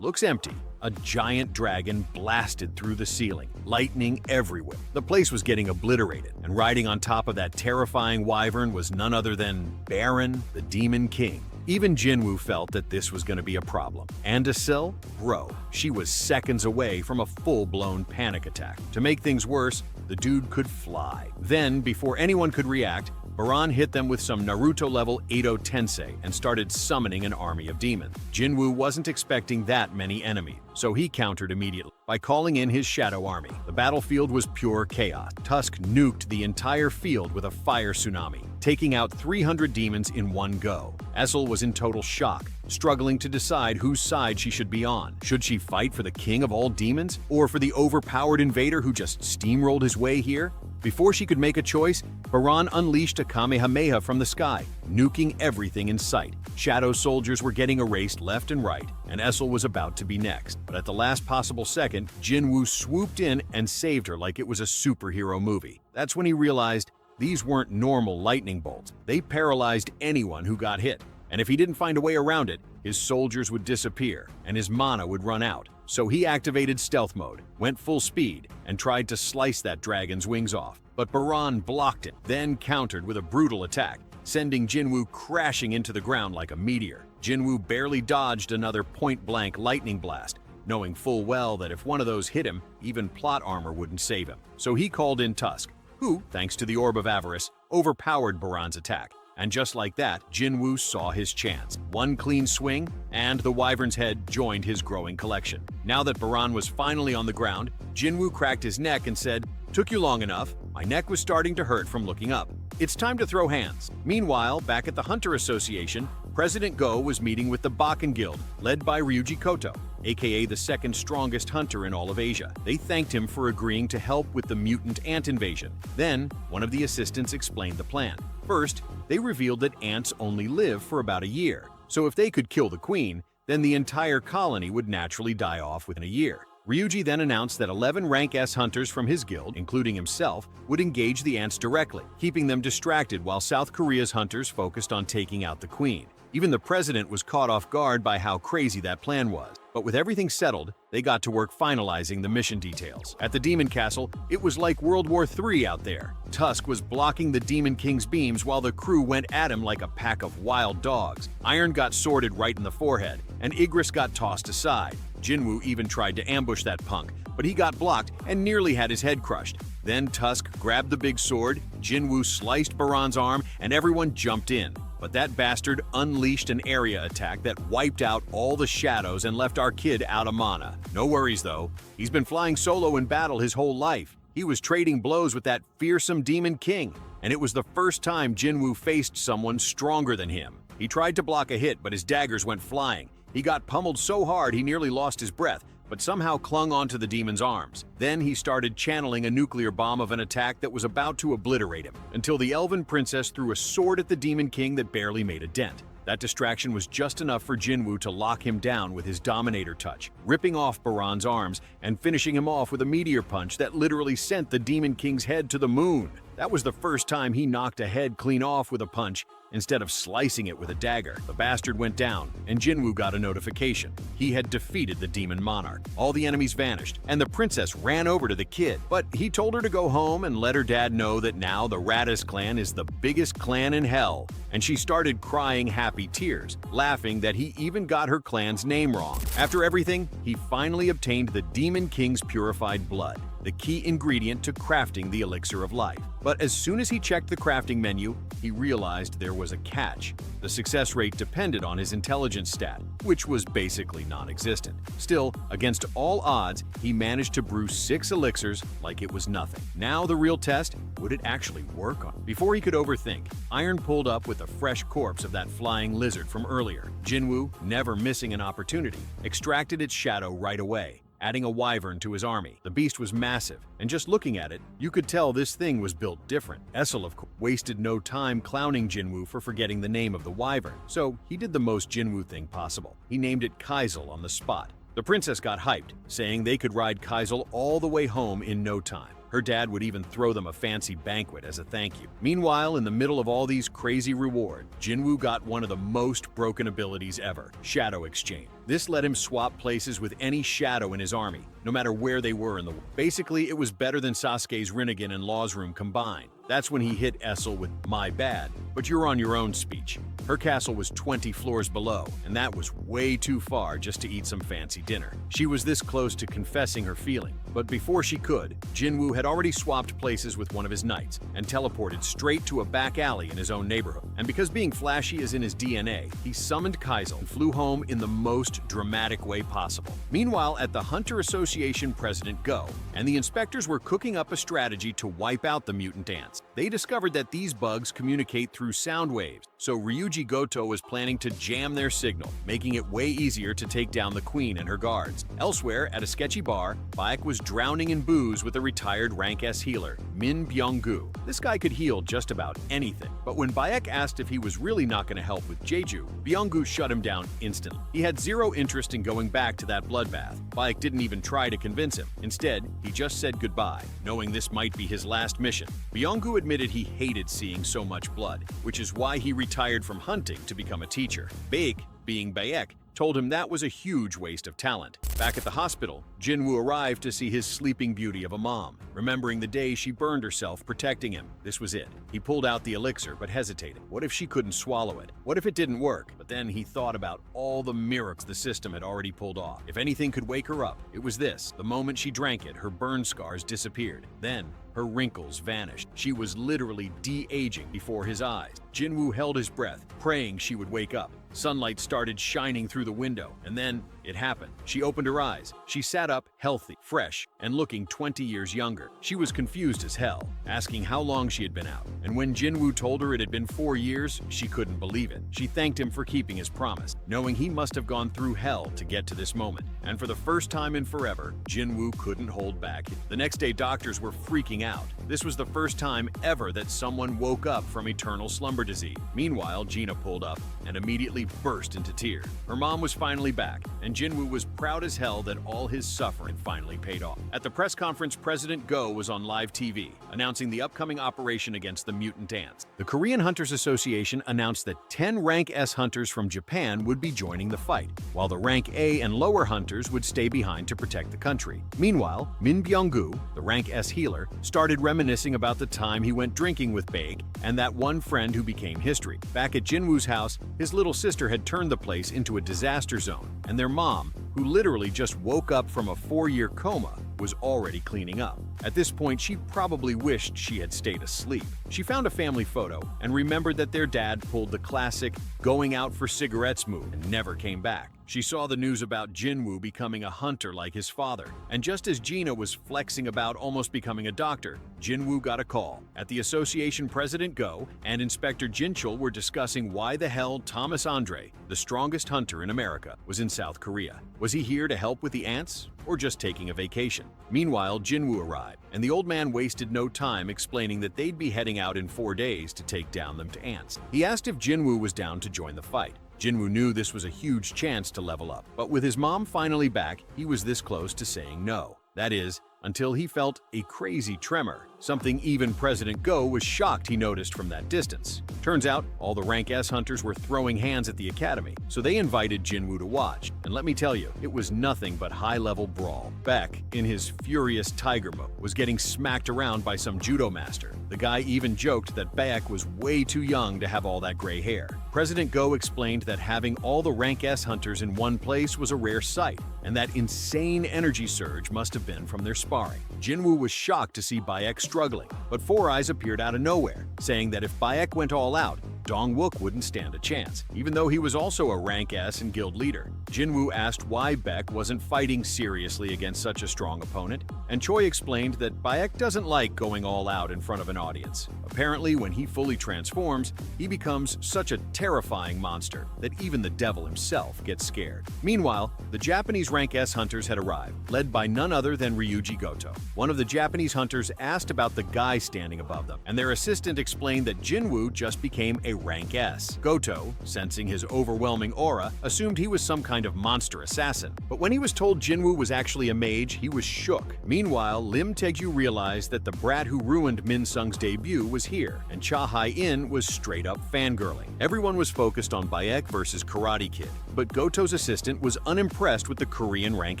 looks empty, a giant dragon blasted through the ceiling, lightning everywhere. The place was getting obliterated, and riding on top of that terrifying wyvern was none other than Baron, the Demon King. Even Jinwoo felt that this was going to be a problem. And Essel, bro, she was seconds away from a full-blown panic attack. To make things worse, the dude could fly. Then, before anyone could react, Baran hit them with some Naruto-level Edo Tensei and started summoning an army of demons. Jinwoo wasn't expecting that many enemies, so he countered immediately by calling in his shadow army. The battlefield was pure chaos. Tusk nuked the entire field with a fire tsunami, taking out 300 demons in one go. Essel was in total shock, struggling to decide whose side she should be on. Should she fight for the king of all demons, or for the overpowered invader who just steamrolled his way here? Before she could make a choice, Baran unleashed a Kamehameha from the sky, nuking everything in sight. Shadow soldiers were getting erased left and right, and Essel was about to be next. But at the last possible second, Jinwoo swooped in and saved her like it was a superhero movie. That's when he realized these weren't normal lightning bolts. They paralyzed anyone who got hit. And if he didn't find a way around it, his soldiers would disappear and his mana would run out. So he activated stealth mode, went full speed, and tried to slice that dragon's wings off. But Baran blocked it, then countered with a brutal attack, sending Jinwoo crashing into the ground like a meteor. Jinwoo barely dodged another point-blank lightning blast, knowing full well that if one of those hit him, even plot armor wouldn't save him. So he called in Tusk, who, thanks to the Orb of Avarice, overpowered Baran's attack. And just like that, Jinwoo saw his chance. One clean swing, and the wyvern's head joined his growing collection. Now that Baran was finally on the ground, Jinwoo cracked his neck and said, "Took you long enough. My neck was starting to hurt from looking up. It's time to throw hands." Meanwhile, back at the Hunter Association, President Go was meeting with the Bakken Guild, led by Ryuji Koto, aka the second strongest hunter in all of Asia. They thanked him for agreeing to help with the mutant ant invasion. Then, one of the assistants explained the plan. First, they revealed that ants only live for about a year, so if they could kill the queen, then the entire colony would naturally die off within a year. Ryuji then announced that 11 rank S hunters from his guild, including himself, would engage the ants directly, keeping them distracted while South Korea's hunters focused on taking out the queen. Even the president was caught off guard by how crazy that plan was. But with everything settled, they got to work finalizing the mission details. At the Demon Castle, it was like World War III out there. Tusk was blocking the Demon King's beams while the crew went at him like a pack of wild dogs. Iron got sworded right in the forehead, and Igris got tossed aside. Jinwoo even tried to ambush that punk, but he got blocked and nearly had his head crushed. Then Tusk grabbed the big sword, Jinwoo sliced Baran's arm, and everyone jumped in. But that bastard unleashed an area attack that wiped out all the shadows and left our kid out of mana. No worries though, he's been flying solo in battle his whole life. He was trading blows with that fearsome Demon King, and it was the first time Jinwoo faced someone stronger than him. He tried to block a hit, but his daggers went flying. He got pummeled so hard he nearly lost his breath, but somehow clung onto the demon's arms. Then he started channeling a nuclear bomb of an attack that was about to obliterate him, until the elven princess threw a sword at the Demon King that barely made a dent. That distraction was just enough for Jinwoo to lock him down with his Dominator touch, ripping off Baran's arms and finishing him off with a meteor punch that literally sent the Demon King's head to the moon. That was the first time he knocked a head clean off with a punch instead of slicing it with a dagger. The bastard went down, and Jinwoo got a notification. He had defeated the Demon Monarch. All the enemies vanished, and the princess ran over to the kid. But he told her to go home and let her dad know that now the Radis clan is the biggest clan in hell. And she started crying happy tears, laughing that he even got her clan's name wrong. After everything, he finally obtained the Demon King's purified blood, the key ingredient to crafting the elixir of life. But as soon as he checked the crafting menu, he realized there was a catch. The success rate depended on his intelligence stat, which was basically non-existent. Still, against all odds, he managed to brew 6 elixirs like it was nothing. Now the real test, would it actually work on? Before he could overthink, Iron pulled up with a fresh corpse of that flying lizard from earlier. Jinwoo, never missing an opportunity, extracted its shadow right away, adding a wyvern to his army. The beast was massive, and just looking at it, you could tell this thing was built different. Essel, of course, wasted no time clowning Jinwoo for forgetting the name of the wyvern, so he did the most Jinwoo thing possible. He named it Kaisel on the spot. The princess got hyped, saying they could ride Kaisel all the way home in no time. Her dad would even throw them a fancy banquet as a thank you. Meanwhile, in the middle of all these crazy rewards, Jinwoo got one of the most broken abilities ever, Shadow Exchange. This let him swap places with any shadow in his army, no matter where they were in the world. Basically, it was better than Sasuke's Rinnegan and Law's Room combined. That's when he hit Essel with "my bad, but you're on your own" speech. Her castle was 20 floors below, and that was way too far just to eat some fancy dinner. She was this close to confessing her feeling, but before she could, Jinwoo had already swapped places with one of his knights and teleported straight to a back alley in his own neighborhood. And because being flashy is in his DNA, he summoned Kaisel and flew home in the most dramatic way possible. Meanwhile, at the Hunter Association, President Go and the inspectors were cooking up a strategy to wipe out the mutant ants. They discovered that these bugs communicate through sound waves, so Ryuji Goto was planning to jam their signal, making it way easier to take down the queen and her guards. Elsewhere, at a sketchy bar, Baek was drowning in booze with a retired rank S healer, Min Byung-gu. This guy could heal just about anything, but when Baek asked if he was really not going to help with Jeju, Byung-gu shut him down instantly. He had zero interest in going back to that bloodbath. Baek didn't even try to convince him. Instead, he just said goodbye, knowing this might be his last mission. Byung-gu admitted he hated seeing so much blood, which is why he retired from hunting to become a teacher. Baek, being Baek, told him that was a huge waste of talent. Back at the hospital, Jinwoo arrived to see his sleeping beauty of a mom, remembering the day she burned herself protecting him. This was it. He pulled out the elixir but hesitated. What if she couldn't swallow it? What if it didn't work? But then he thought about all the miracles the system had already pulled off. If anything could wake her up, it was this. The moment she drank it, her burn scars disappeared. Then, her wrinkles vanished. She was literally de-aging before his eyes. Jinwoo held his breath, praying she would wake up. Sunlight started shining through the window, and then it happened. She opened her eyes. She sat up, healthy, fresh, and looking 20 years younger. She was confused as hell, asking how long she had been out. And when Jinwoo told her it had been 4 years, she couldn't believe it. She thanked him for keeping his promise, knowing he must have gone through hell to get to this moment. And for the first time in forever, Jinwoo couldn't hold back. The next day, doctors were freaking out. This was the first time ever that someone woke up from eternal slumber disease. Meanwhile, Gina pulled up and immediately burst into tears. Her mom was finally back, and Jinwoo was proud as hell that all his suffering finally paid off. At the press conference, President Go was on live TV, announcing the upcoming operation against the mutant ants. The Korean Hunters Association announced that 10 Rank S hunters from Japan would be joining the fight, while the Rank A and lower hunters would stay behind to protect the country. Meanwhile, Min Byung-gu, the Rank S healer, started reminiscing about the time he went drinking with Baek and that one friend who became history. Back at Jinwoo's house, his little sister had turned the place into a disaster zone, and their mom, who literally just woke up from a 4-year coma, was already cleaning up. At this point, she probably wished she had stayed asleep. She found a family photo and remembered that their dad pulled the classic going out for cigarettes move and never came back. She saw the news about Jinwoo becoming a hunter like his father, and just as Gina was flexing about almost becoming a doctor, Jinwoo got a call. At the association, President Go and Inspector Jinchul were discussing why the hell Thomas Andre, the strongest hunter in America, was in South Korea. Was he here to help with the ants, or just taking a vacation? Meanwhile, Jinwoo arrived, and the old man wasted no time explaining that they'd be heading out in 4 days to take down them ants. He asked if Jinwoo was down to join the fight. Jinwoo knew this was a huge chance to level up, but with his mom finally back, he was this close to saying no. That is, until he felt a crazy tremor, something even President Go was shocked he noticed from that distance. Turns out, all the Rank S hunters were throwing hands at the academy, so they invited Jinwoo to watch. And let me tell you, it was nothing but high-level brawl. Baek, in his furious tiger mode, was getting smacked around by some judo master. The guy even joked that Baek was way too young to have all that gray hair. President Go explained that having all the Rank S hunters in one place was a rare sight, and that insane energy surge must have been from their sparring. Jinwoo was shocked to see Baek struggling, but Four Eyes appeared out of nowhere, saying that if Baek went all out, Dong-wook wouldn't stand a chance, even though he was also a Rank S and guild leader. Jinwoo asked why Baek wasn't fighting seriously against such a strong opponent, and Choi explained that Baek doesn't like going all out in front of an audience. Apparently, when he fully transforms, he becomes such a terrifying monster that even the devil himself gets scared. Meanwhile, the Japanese Rank S hunters had arrived, led by none other than Ryuji Goto. One of the Japanese hunters asked about the guy standing above them, and their assistant explained that Jinwoo just became a Rank S. Goto, sensing his overwhelming aura, assumed he was some kind of monster assassin. But when he was told Jinwoo was actually a mage, he was shook. Meanwhile, Lim Taegyu realized that the brat who ruined Min Sung's debut was here, and Cha Hai-in was straight up fangirling. Everyone was focused on Baek versus Karate Kid, but Goto's assistant was unimpressed with the Korean Rank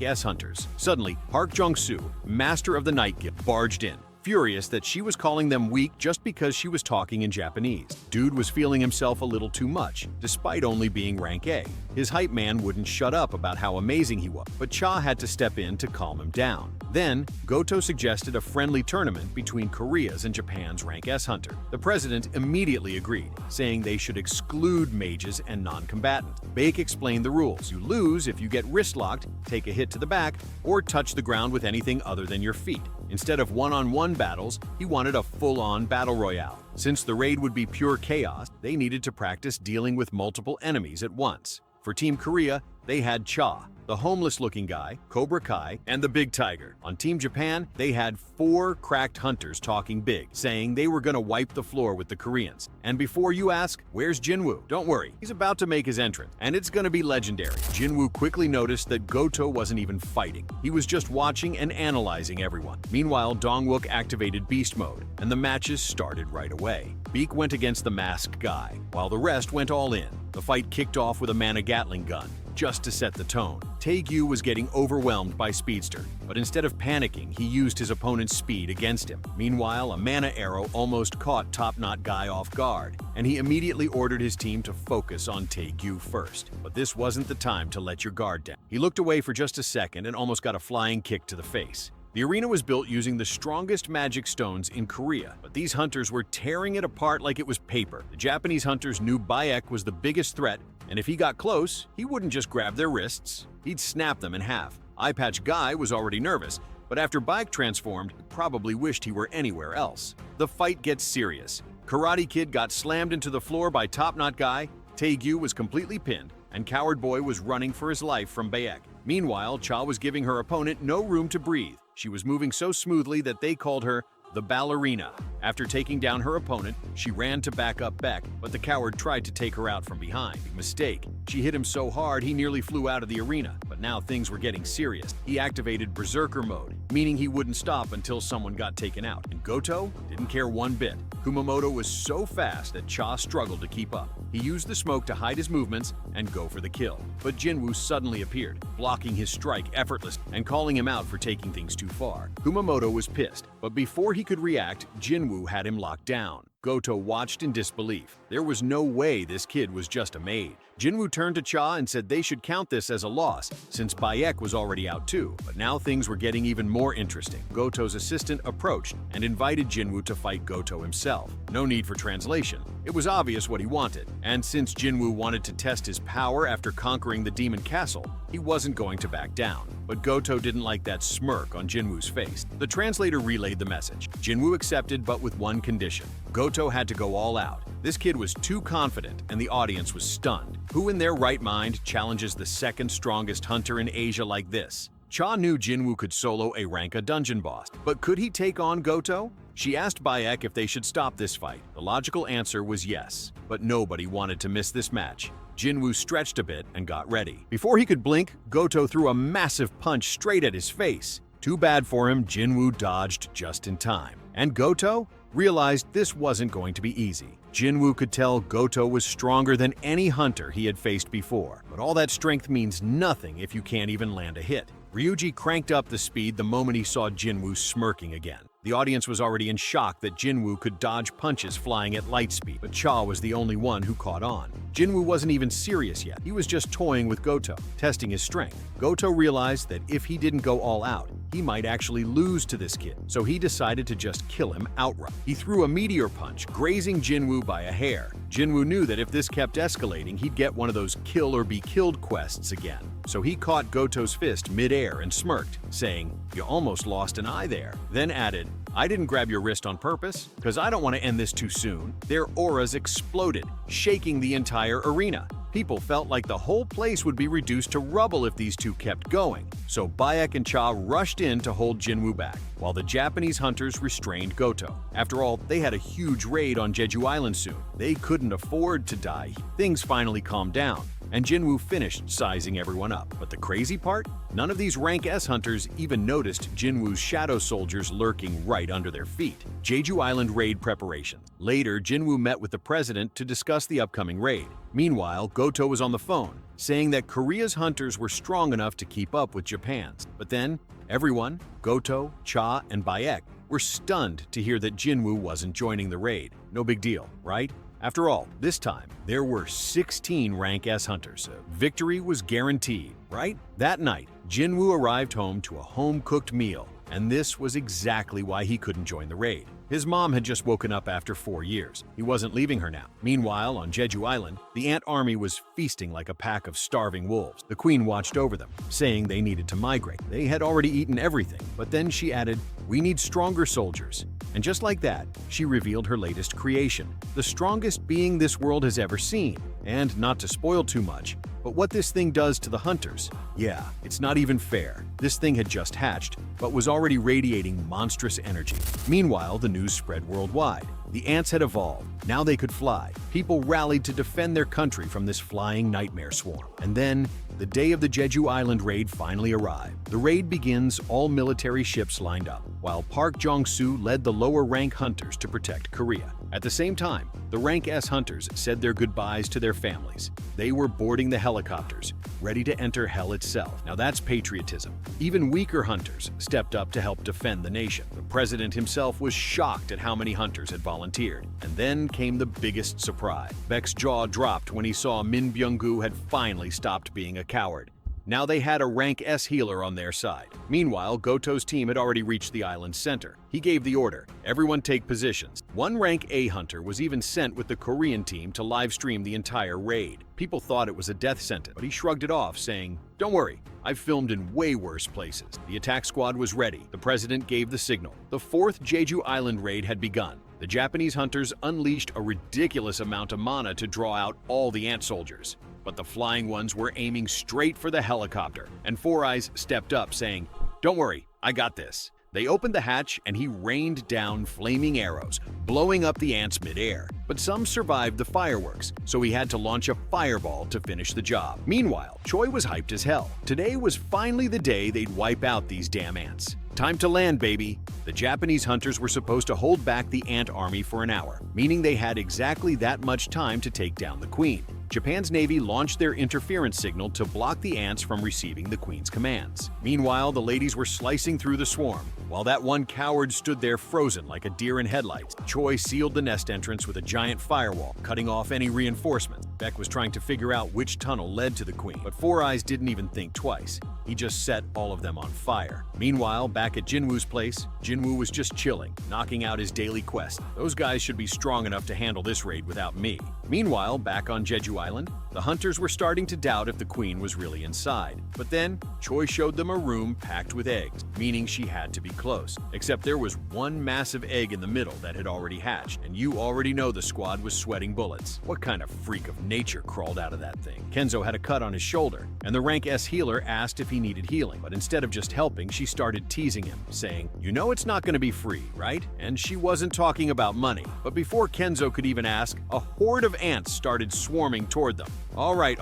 S hunters. Suddenly, Park Jong-soo, master of the Night Guild, barged in, furious that she was calling them weak just because she was talking in Japanese. Dude was feeling himself a little too much, despite only being Rank A. His hype man wouldn't shut up about how amazing he was, but Cha had to step in to calm him down. Then, Goto suggested a friendly tournament between Korea's and Japan's Rank S hunter. The president immediately agreed, saying they should exclude mages and non-combatants. Baek explained the rules. You lose if you get wrist-locked, take a hit to the back, or touch the ground with anything other than your feet. Instead of one-on-one battles, he wanted a full-on battle royale. Since the raid would be pure chaos, they needed to practice dealing with multiple enemies at once. For Team Korea, they had Cha, the homeless-looking guy, Cobra Kai, and the big tiger. On Team Japan, they had 4 cracked hunters talking big, saying they were gonna wipe the floor with the Koreans. And before you ask, where's Jinwoo? Don't worry, he's about to make his entrance, and it's gonna be legendary. Jinwoo quickly noticed that Goto wasn't even fighting. He was just watching and analyzing everyone. Meanwhile, Dongwook activated beast mode, and the matches started right away. Beak went against the masked guy, while the rest went all in. The fight kicked off with a mana Gatling gun, just to set the tone. Taegyu was getting overwhelmed by Speedster, but instead of panicking, he used his opponent's speed against him. Meanwhile, a mana arrow almost caught Top Knot Guy off guard, and he immediately ordered his team to focus on Taegyu first. But this wasn't the time to let your guard down. He looked away for just a second and almost got a flying kick to the face. The arena was built using the strongest magic stones in Korea, but these hunters were tearing it apart like it was paper. The Japanese hunters knew Bayek was the biggest threat, and if he got close, he wouldn't just grab their wrists, he'd snap them in half. Eye Patch Guy was already nervous, but after Bayek transformed, he probably wished he were anywhere else. The fight gets serious. Karate Kid got slammed into the floor by Top Knot Guy, Taegyu was completely pinned, and Coward Boy was running for his life from Bayek. Meanwhile, Cha was giving her opponent no room to breathe. She was moving so smoothly that they called her the ballerina. After taking down her opponent, she ran to back up Beck, but the coward tried to take her out from behind. Mistake. She hit him so hard he nearly flew out of the arena, but now things were getting serious. He activated Berserker mode, meaning he wouldn't stop until someone got taken out. And Goto didn't care one bit. Kumamoto was so fast that Cha struggled to keep up. He used the smoke to hide his movements and go for the kill. But Jinwoo suddenly appeared, blocking his strike effortlessly and calling him out for taking things too far. Kumamoto was pissed, but before he could react, Jinwoo had him locked down. Goto watched in disbelief. There was no way this kid was just a maid. Jinwoo turned to Cha and said they should count this as a loss, since Bayek was already out too. But now things were getting even more interesting. Goto's assistant approached and invited Jinwoo to fight Goto himself. No need for translation. It was obvious what he wanted, and since Jinwoo wanted to test his power after conquering the Demon Castle, he wasn't going to back down. But Goto didn't like that smirk on Jinwoo's face. The translator relayed the message. Jinwoo accepted, but with one condition. Goto had to go all out. This kid was too confident, and the audience was stunned. Who in their right mind challenges the second strongest hunter in Asia like this? Cha knew Jinwoo could solo a rank-a dungeon boss, but could he take on Goto? She asked Bayek if they should stop this fight. The logical answer was yes, but nobody wanted to miss this match. Jinwoo stretched a bit and got ready. Before he could blink, Goto threw a massive punch straight at his face. Too bad for him, Jinwoo dodged just in time. And Goto realized this wasn't going to be easy. Jinwoo could tell Goto was stronger than any hunter he had faced before, but all that strength means nothing if you can't even land a hit. Ryuji cranked up the speed the moment he saw Jinwoo smirking again. The audience was already in shock that Jinwoo could dodge punches flying at light speed, but Cha was the only one who caught on. Jinwoo wasn't even serious yet. He was just toying with Goto, testing his strength. Goto realized that if he didn't go all out, he might actually lose to this kid, so he decided to just kill him outright. He threw a meteor punch, grazing Jinwoo by a hair. Jinwoo knew that if this kept escalating, he'd get one of those kill or be killed quests again. So he caught Goto's fist mid-air and smirked, saying, "You almost lost an eye there." Then added, "I didn't grab your wrist on purpose, because I don't want to end this too soon." Their auras exploded, shaking the entire arena. People felt like the whole place would be reduced to rubble if these two kept going. So Bayek and Cha rushed in to hold Jinwoo back, while the Japanese hunters restrained Goto. After all, they had a huge raid on Jeju Island soon. They couldn't afford to die. Things finally calmed down, and Jinwoo finished sizing everyone up. But the crazy part? None of these rank S hunters even noticed Jinwoo's shadow soldiers lurking right under their feet. Jeju Island raid preparation. Later, Jinwoo met with the president to discuss the upcoming raid. Meanwhile, Goto was on the phone, saying that Korea's hunters were strong enough to keep up with Japan's. But then, everyone, Goto, Cha, and Bayek, were stunned to hear that Jinwoo wasn't joining the raid. No big deal, right? After all, this time, there were 16 rank S hunters, so victory was guaranteed, right? That night, Jinwoo arrived home to a home-cooked meal, and this was exactly why he couldn't join the raid. His mom had just woken up after 4 years. He wasn't leaving her now. Meanwhile, on Jeju Island, the ant army was feasting like a pack of starving wolves. The queen watched over them, saying they needed to migrate. They had already eaten everything, but then she added, "We need stronger soldiers." And just like that, she revealed her latest creation, the strongest being this world has ever seen. And not to spoil too much, But what this thing does to the hunters? Yeah, it's not even fair. This thing had just hatched, but was already radiating monstrous energy. Meanwhile, the news spread worldwide. The ants had evolved. Now they could fly. People rallied to defend their country from this flying nightmare swarm. And then, the day of the Jeju Island raid finally arrived. The raid begins, all military ships lined up, while Park Jong-soo led the lower-rank hunters to protect Korea. At the same time, the Rank S hunters said their goodbyes to their families. They were boarding the helicopters, ready to enter hell itself. Now that's patriotism. Even weaker hunters stepped up to help defend the nation. The president himself was shocked at how many hunters had volunteered. And then came the biggest surprise. Baek's jaw dropped when he saw Min Byung-gu had finally stopped being a coward. Now they had a Rank S healer on their side. Meanwhile, Goto's team had already reached the island's center. He gave the order, everyone take positions. One Rank A hunter was even sent with the Korean team to live stream the entire raid. People thought it was a death sentence, but he shrugged it off, saying, "Don't worry, I've filmed in way worse places." The attack squad was ready. The president gave the signal. The fourth Jeju Island raid had begun. The Japanese hunters unleashed a ridiculous amount of mana to draw out all the ant soldiers. But the flying ones were aiming straight for the helicopter, and Four Eyes stepped up, saying, "Don't worry, I got this." They opened the hatch and he rained down flaming arrows, blowing up the ants mid-air. But some survived the fireworks, so he had to launch a fireball to finish the job. Meanwhile, Choi was hyped as hell. Today was finally the day they'd wipe out these damn ants. Time to land, baby! The Japanese hunters were supposed to hold back the ant army for an hour, meaning they had exactly that much time to take down the queen. Japan's navy launched their interference signal to block the ants from receiving the queen's commands. Meanwhile, the ladies were slicing through the swarm. While that one coward stood there frozen like a deer in headlights, Choi sealed the nest entrance with a giant firewall, cutting off any reinforcements. Baek was trying to figure out which tunnel led to the queen, but Four Eyes didn't even think twice. He just set all of them on fire. Meanwhile, back at Jinwoo's place, Jinwoo was just chilling, knocking out his daily quest. Those guys should be strong enough to handle this raid without me. Meanwhile, back on Jeju Island, the hunters were starting to doubt if the queen was really inside. But then, Choi showed them a room packed with eggs, meaning she had to be close. Except there was one massive egg in the middle that had already hatched, and you already know the squad was sweating bullets. What kind of freak of nature crawled out of that thing? Kenzo had a cut on his shoulder, and the Rank S healer asked if he needed healing. But instead of just helping, she started teasing him, saying, "You know it's not going to be free, right?" And she wasn't talking about money. But before Kenzo could even ask, a horde of ants started swarming toward them. All right,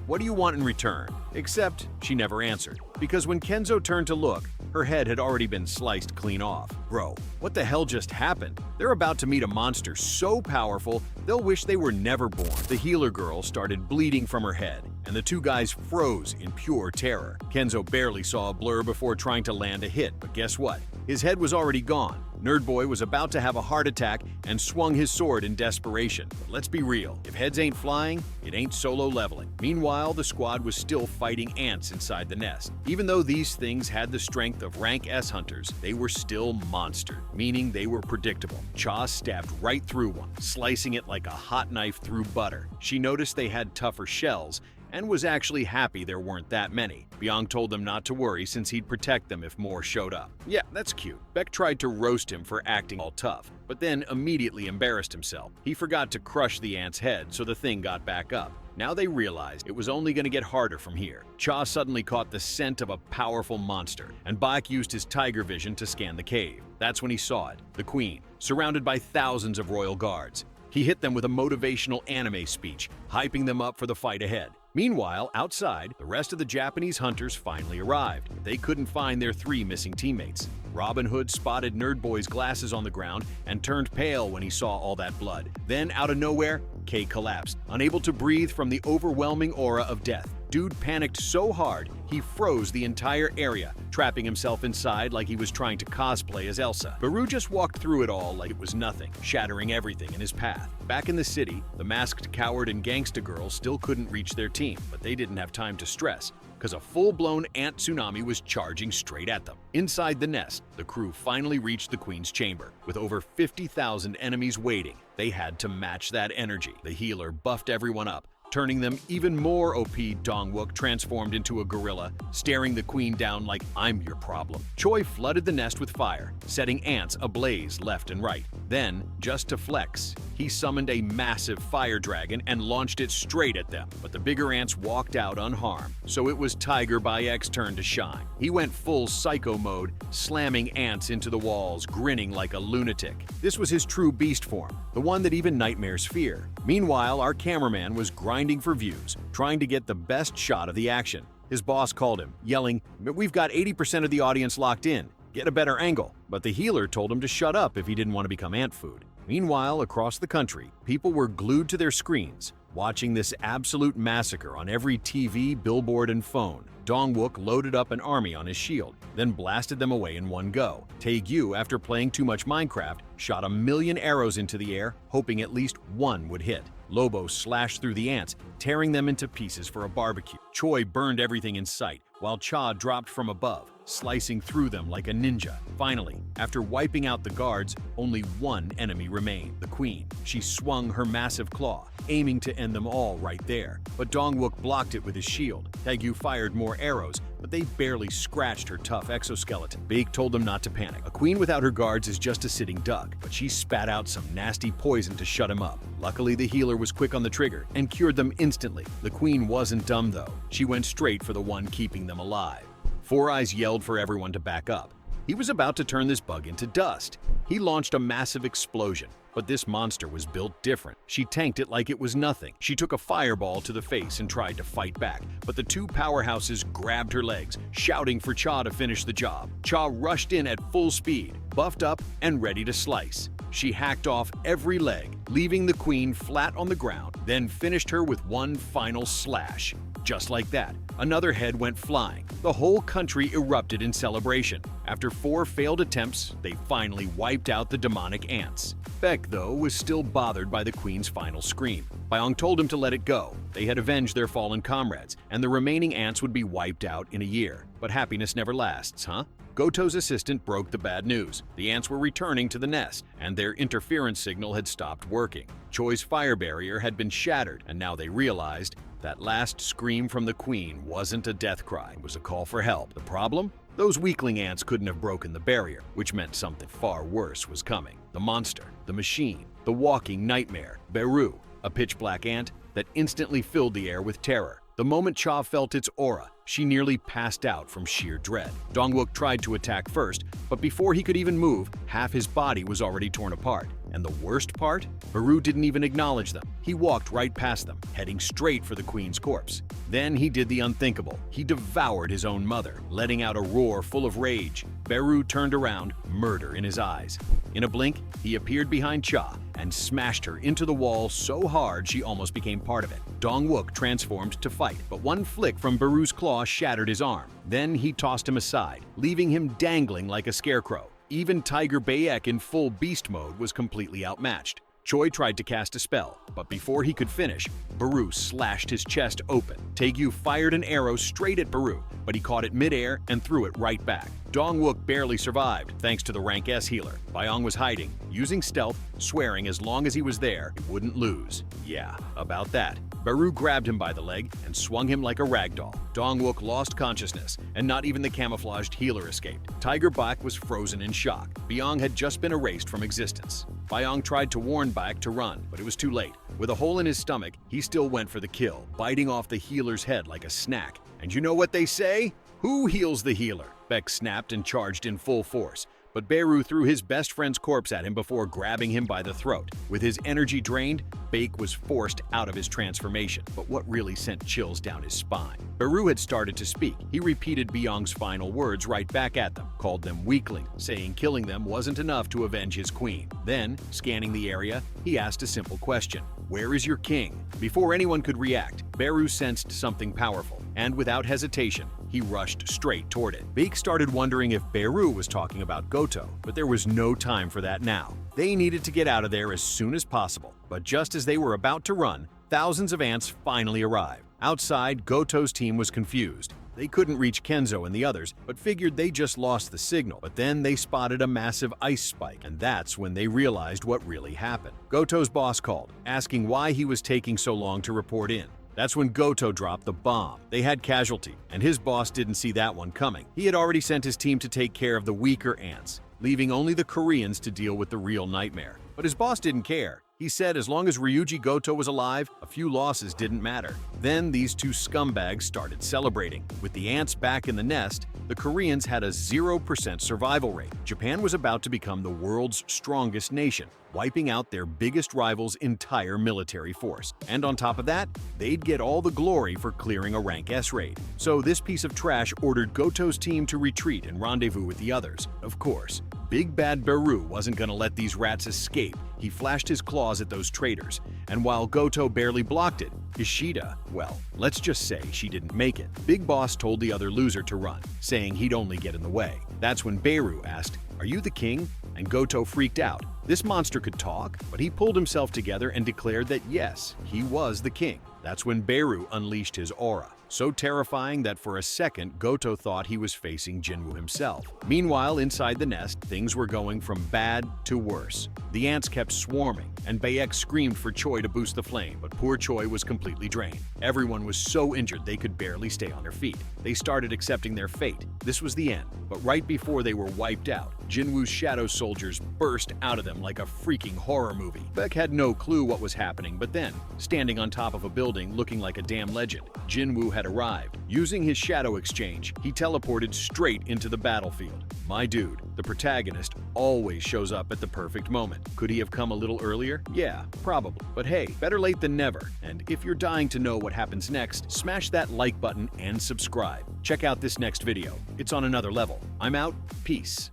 what do you want in return?" Except she never answered, because when Kenzo turned to look, her head had already been sliced clean off. Bro, what the hell just happened? They're about to meet a monster so powerful, they'll wish they were never born. The healer girl started bleeding from her head, and the two guys froze in pure terror. Kenzo barely saw a blur before trying to land a hit, but guess what? His head was already gone. Nerdboy was about to have a heart attack and swung his sword in desperation. But let's be real, if heads ain't flying, it ain't solo leveling. Meanwhile, the squad was still fighting ants inside the nest. Even though these things had the strength of Rank S hunters, they were still monstered, meaning they were predictable. Cha stabbed right through one, slicing it like a hot knife through butter. She noticed they had tougher shells, and was actually happy there weren't that many. Byung told them not to worry since he'd protect them if more showed up. Yeah, that's cute. Baek tried to roast him for acting all tough, but then immediately embarrassed himself. He forgot to crush the ant's head, so the thing got back up. Now they realized it was only going to get harder from here. Cha suddenly caught the scent of a powerful monster, and Baek used his tiger vision to scan the cave. That's when he saw it, the queen, surrounded by thousands of royal guards. He hit them with a motivational anime speech, hyping them up for the fight ahead. Meanwhile, outside, the rest of the Japanese hunters finally arrived. They couldn't find their three missing teammates. Robin Hood spotted Nerdboy's glasses on the ground and turned pale when he saw all that blood. Then, out of nowhere, Kay collapsed, unable to breathe from the overwhelming aura of death. Dude panicked so hard, he froze the entire area, trapping himself inside like he was trying to cosplay as Elsa. Baru just walked through it all like it was nothing, shattering everything in his path. Back in the city, the masked coward and gangsta girls still couldn't reach their team, but they didn't have time to stress, because a full-blown ant tsunami was charging straight at them. Inside the nest, the crew finally reached the queen's chamber. With over 50,000 enemies waiting, they had to match that energy. The healer buffed everyone up, turning them even more OP. Dongwook transformed into a gorilla, staring the queen down like, "I'm your problem." Choi flooded the nest with fire, setting ants ablaze left and right. Then, just to flex, he summoned a massive fire dragon and launched it straight at them. But the bigger ants walked out unharmed, so it was Tiger by X's turn to shine. He went full psycho mode, slamming ants into the walls, grinning like a lunatic. This was his true beast form, the one that even nightmares fear. Meanwhile, our cameraman was grinding for views, trying to get the best shot of the action. His boss called him, yelling, "We've got 80% of the audience locked in. Get a better angle." But the healer told him to shut up if he didn't want to become ant food. Meanwhile, across the country, people were glued to their screens, watching this absolute massacre on every TV, billboard, and phone. Dongwook loaded up an army on his shield, then blasted them away in one go. Taegyu, after playing too much Minecraft, shot 1,000,000 arrows into the air, hoping at least one would hit. Lobo slashed through the ants, tearing them into pieces for a barbecue. Choi burned everything in sight, while Cha dropped from above, slicing through them like a ninja. Finally, after wiping out the guards, only one enemy remained, the queen. She swung her massive claw, aiming to end them all right there. But Dongwook blocked it with his shield. Taegyu fired more arrows, but they barely scratched her tough exoskeleton. Baek told them not to panic. A queen without her guards is just a sitting duck, but she spat out some nasty poison to shut him up. Luckily, the healer was quick on the trigger and cured them instantly. The queen wasn't dumb though. She went straight for the one keeping them alive. Four Eyes yelled for everyone to back up. He was about to turn this bug into dust. He launched a massive explosion, but this monster was built different. She tanked it like it was nothing. She took a fireball to the face and tried to fight back, but the two powerhouses grabbed her legs, shouting for Cha to finish the job. Cha rushed in at full speed, buffed up and ready to slice. She hacked off every leg, leaving the queen flat on the ground, then finished her with one final slash. Just like that, another head went flying. The whole country erupted in celebration. After 4 failed attempts, they finally wiped out the demonic ants. Baek, though, was still bothered by the queen's final scream. Byung told him to let it go. They had avenged their fallen comrades, and the remaining ants would be wiped out in a year. But happiness never lasts, huh? Goto's assistant broke the bad news. The ants were returning to the nest, and their interference signal had stopped working. Choi's fire barrier had been shattered, and now they realized that last scream from the queen wasn't a death cry, it was a call for help. The problem? Those weakling ants couldn't have broken the barrier, which meant something far worse was coming. The monster, the machine, the walking nightmare, Beru, a pitch-black ant that instantly filled the air with terror. The moment Cha felt its aura, she nearly passed out from sheer dread. Dongwook tried to attack first, but before he could even move, half his body was already torn apart. And the worst part? Beru didn't even acknowledge them. He walked right past them, heading straight for the queen's corpse. Then he did the unthinkable. He devoured his own mother, letting out a roar full of rage. Beru turned around, murder in his eyes. In a blink, he appeared behind Cha and smashed her into the wall so hard she almost became part of it. Dongwook transformed to fight, but one flick from Beru's claw shattered his arm. Then he tossed him aside, leaving him dangling like a scarecrow. Even Tiger Baek in full beast mode was completely outmatched. Choi tried to cast a spell, but before he could finish, Beru slashed his chest open. Taegyu fired an arrow straight at Beru, but he caught it midair and threw it right back. Dongwook barely survived, thanks to the rank S healer. Byung was hiding, using stealth, swearing as long as he was there, he wouldn't lose. Yeah, about that. Beru grabbed him by the leg and swung him like a ragdoll. Dongwook lost consciousness, and not even the camouflaged healer escaped. Tiger Baek was frozen in shock. Byung had just been erased from existence. Byung tried to warn Baek to run, but it was too late. With a hole in his stomach, he still went for the kill, biting off the healer's head like a snack. And you know what they say? Who heals the healer? Baek snapped and charged in full force, but Beru threw his best friend's corpse at him before grabbing him by the throat. With his energy drained, Baek was forced out of his transformation, but what really sent chills down his spine? Beru had started to speak. He repeated Byung's final words right back at them, called them weaklings, saying killing them wasn't enough to avenge his queen. Then, scanning the area, he asked a simple question. Where is your king? Before anyone could react, Beru sensed something powerful, and without hesitation, he rushed straight toward it. Baek started wondering if Beru was talking about Goto, but there was no time for that now. They needed to get out of there as soon as possible. But just as they were about to run, thousands of ants finally arrived. Outside, Goto's team was confused. They couldn't reach Kenzo and the others, but figured they just lost the signal. But then they spotted a massive ice spike, and that's when they realized what really happened. Goto's boss called, asking why he was taking so long to report in. That's when Goto dropped the bomb. They had casualty, and his boss didn't see that one coming. He had already sent his team to take care of the weaker ants, leaving only the Koreans to deal with the real nightmare. But his boss didn't care. He said as long as Ryuji Goto was alive, a few losses didn't matter. Then these two scumbags started celebrating. With the ants back in the nest, the Koreans had a 0% survival rate. Japan was about to become the world's strongest nation, wiping out their biggest rival's entire military force. And on top of that, they'd get all the glory for clearing a rank S raid. So this piece of trash ordered Goto's team to retreat and rendezvous with the others. Of course, Big Bad Beru wasn't gonna let these rats escape. He flashed his claws at those traitors, and while Goto barely blocked it, Ishida, well, let's just say she didn't make it. Big Boss told the other loser to run, saying he'd only get in the way. That's when Beru asked, "Are you the king?" And Goto freaked out. This monster could talk, but he pulled himself together and declared that yes, he was the king. That's when Beru unleashed his aura, so terrifying that for a second Goto thought he was facing Jinwoo himself. Meanwhile, inside the nest, things were going from bad to worse. The ants kept swarming, and Bayek screamed for Choi to boost the flame, but poor Choi was completely drained. Everyone was so injured they could barely stay on their feet. They started accepting their fate. This was the end, but right before they were wiped out, Jinwoo's shadow soldiers burst out of them like a freaking horror movie. Beck had no clue what was happening, but then, standing on top of a building looking like a damn legend, Jinwoo had arrived. Using his shadow exchange, he teleported straight into the battlefield. My dude, the protagonist, always shows up at the perfect moment. Could he have come a little earlier? Yeah, probably. But hey, better late than never. And if you're dying to know what happens next, smash that like button and subscribe. Check out this next video. It's on another level. I'm out. Peace.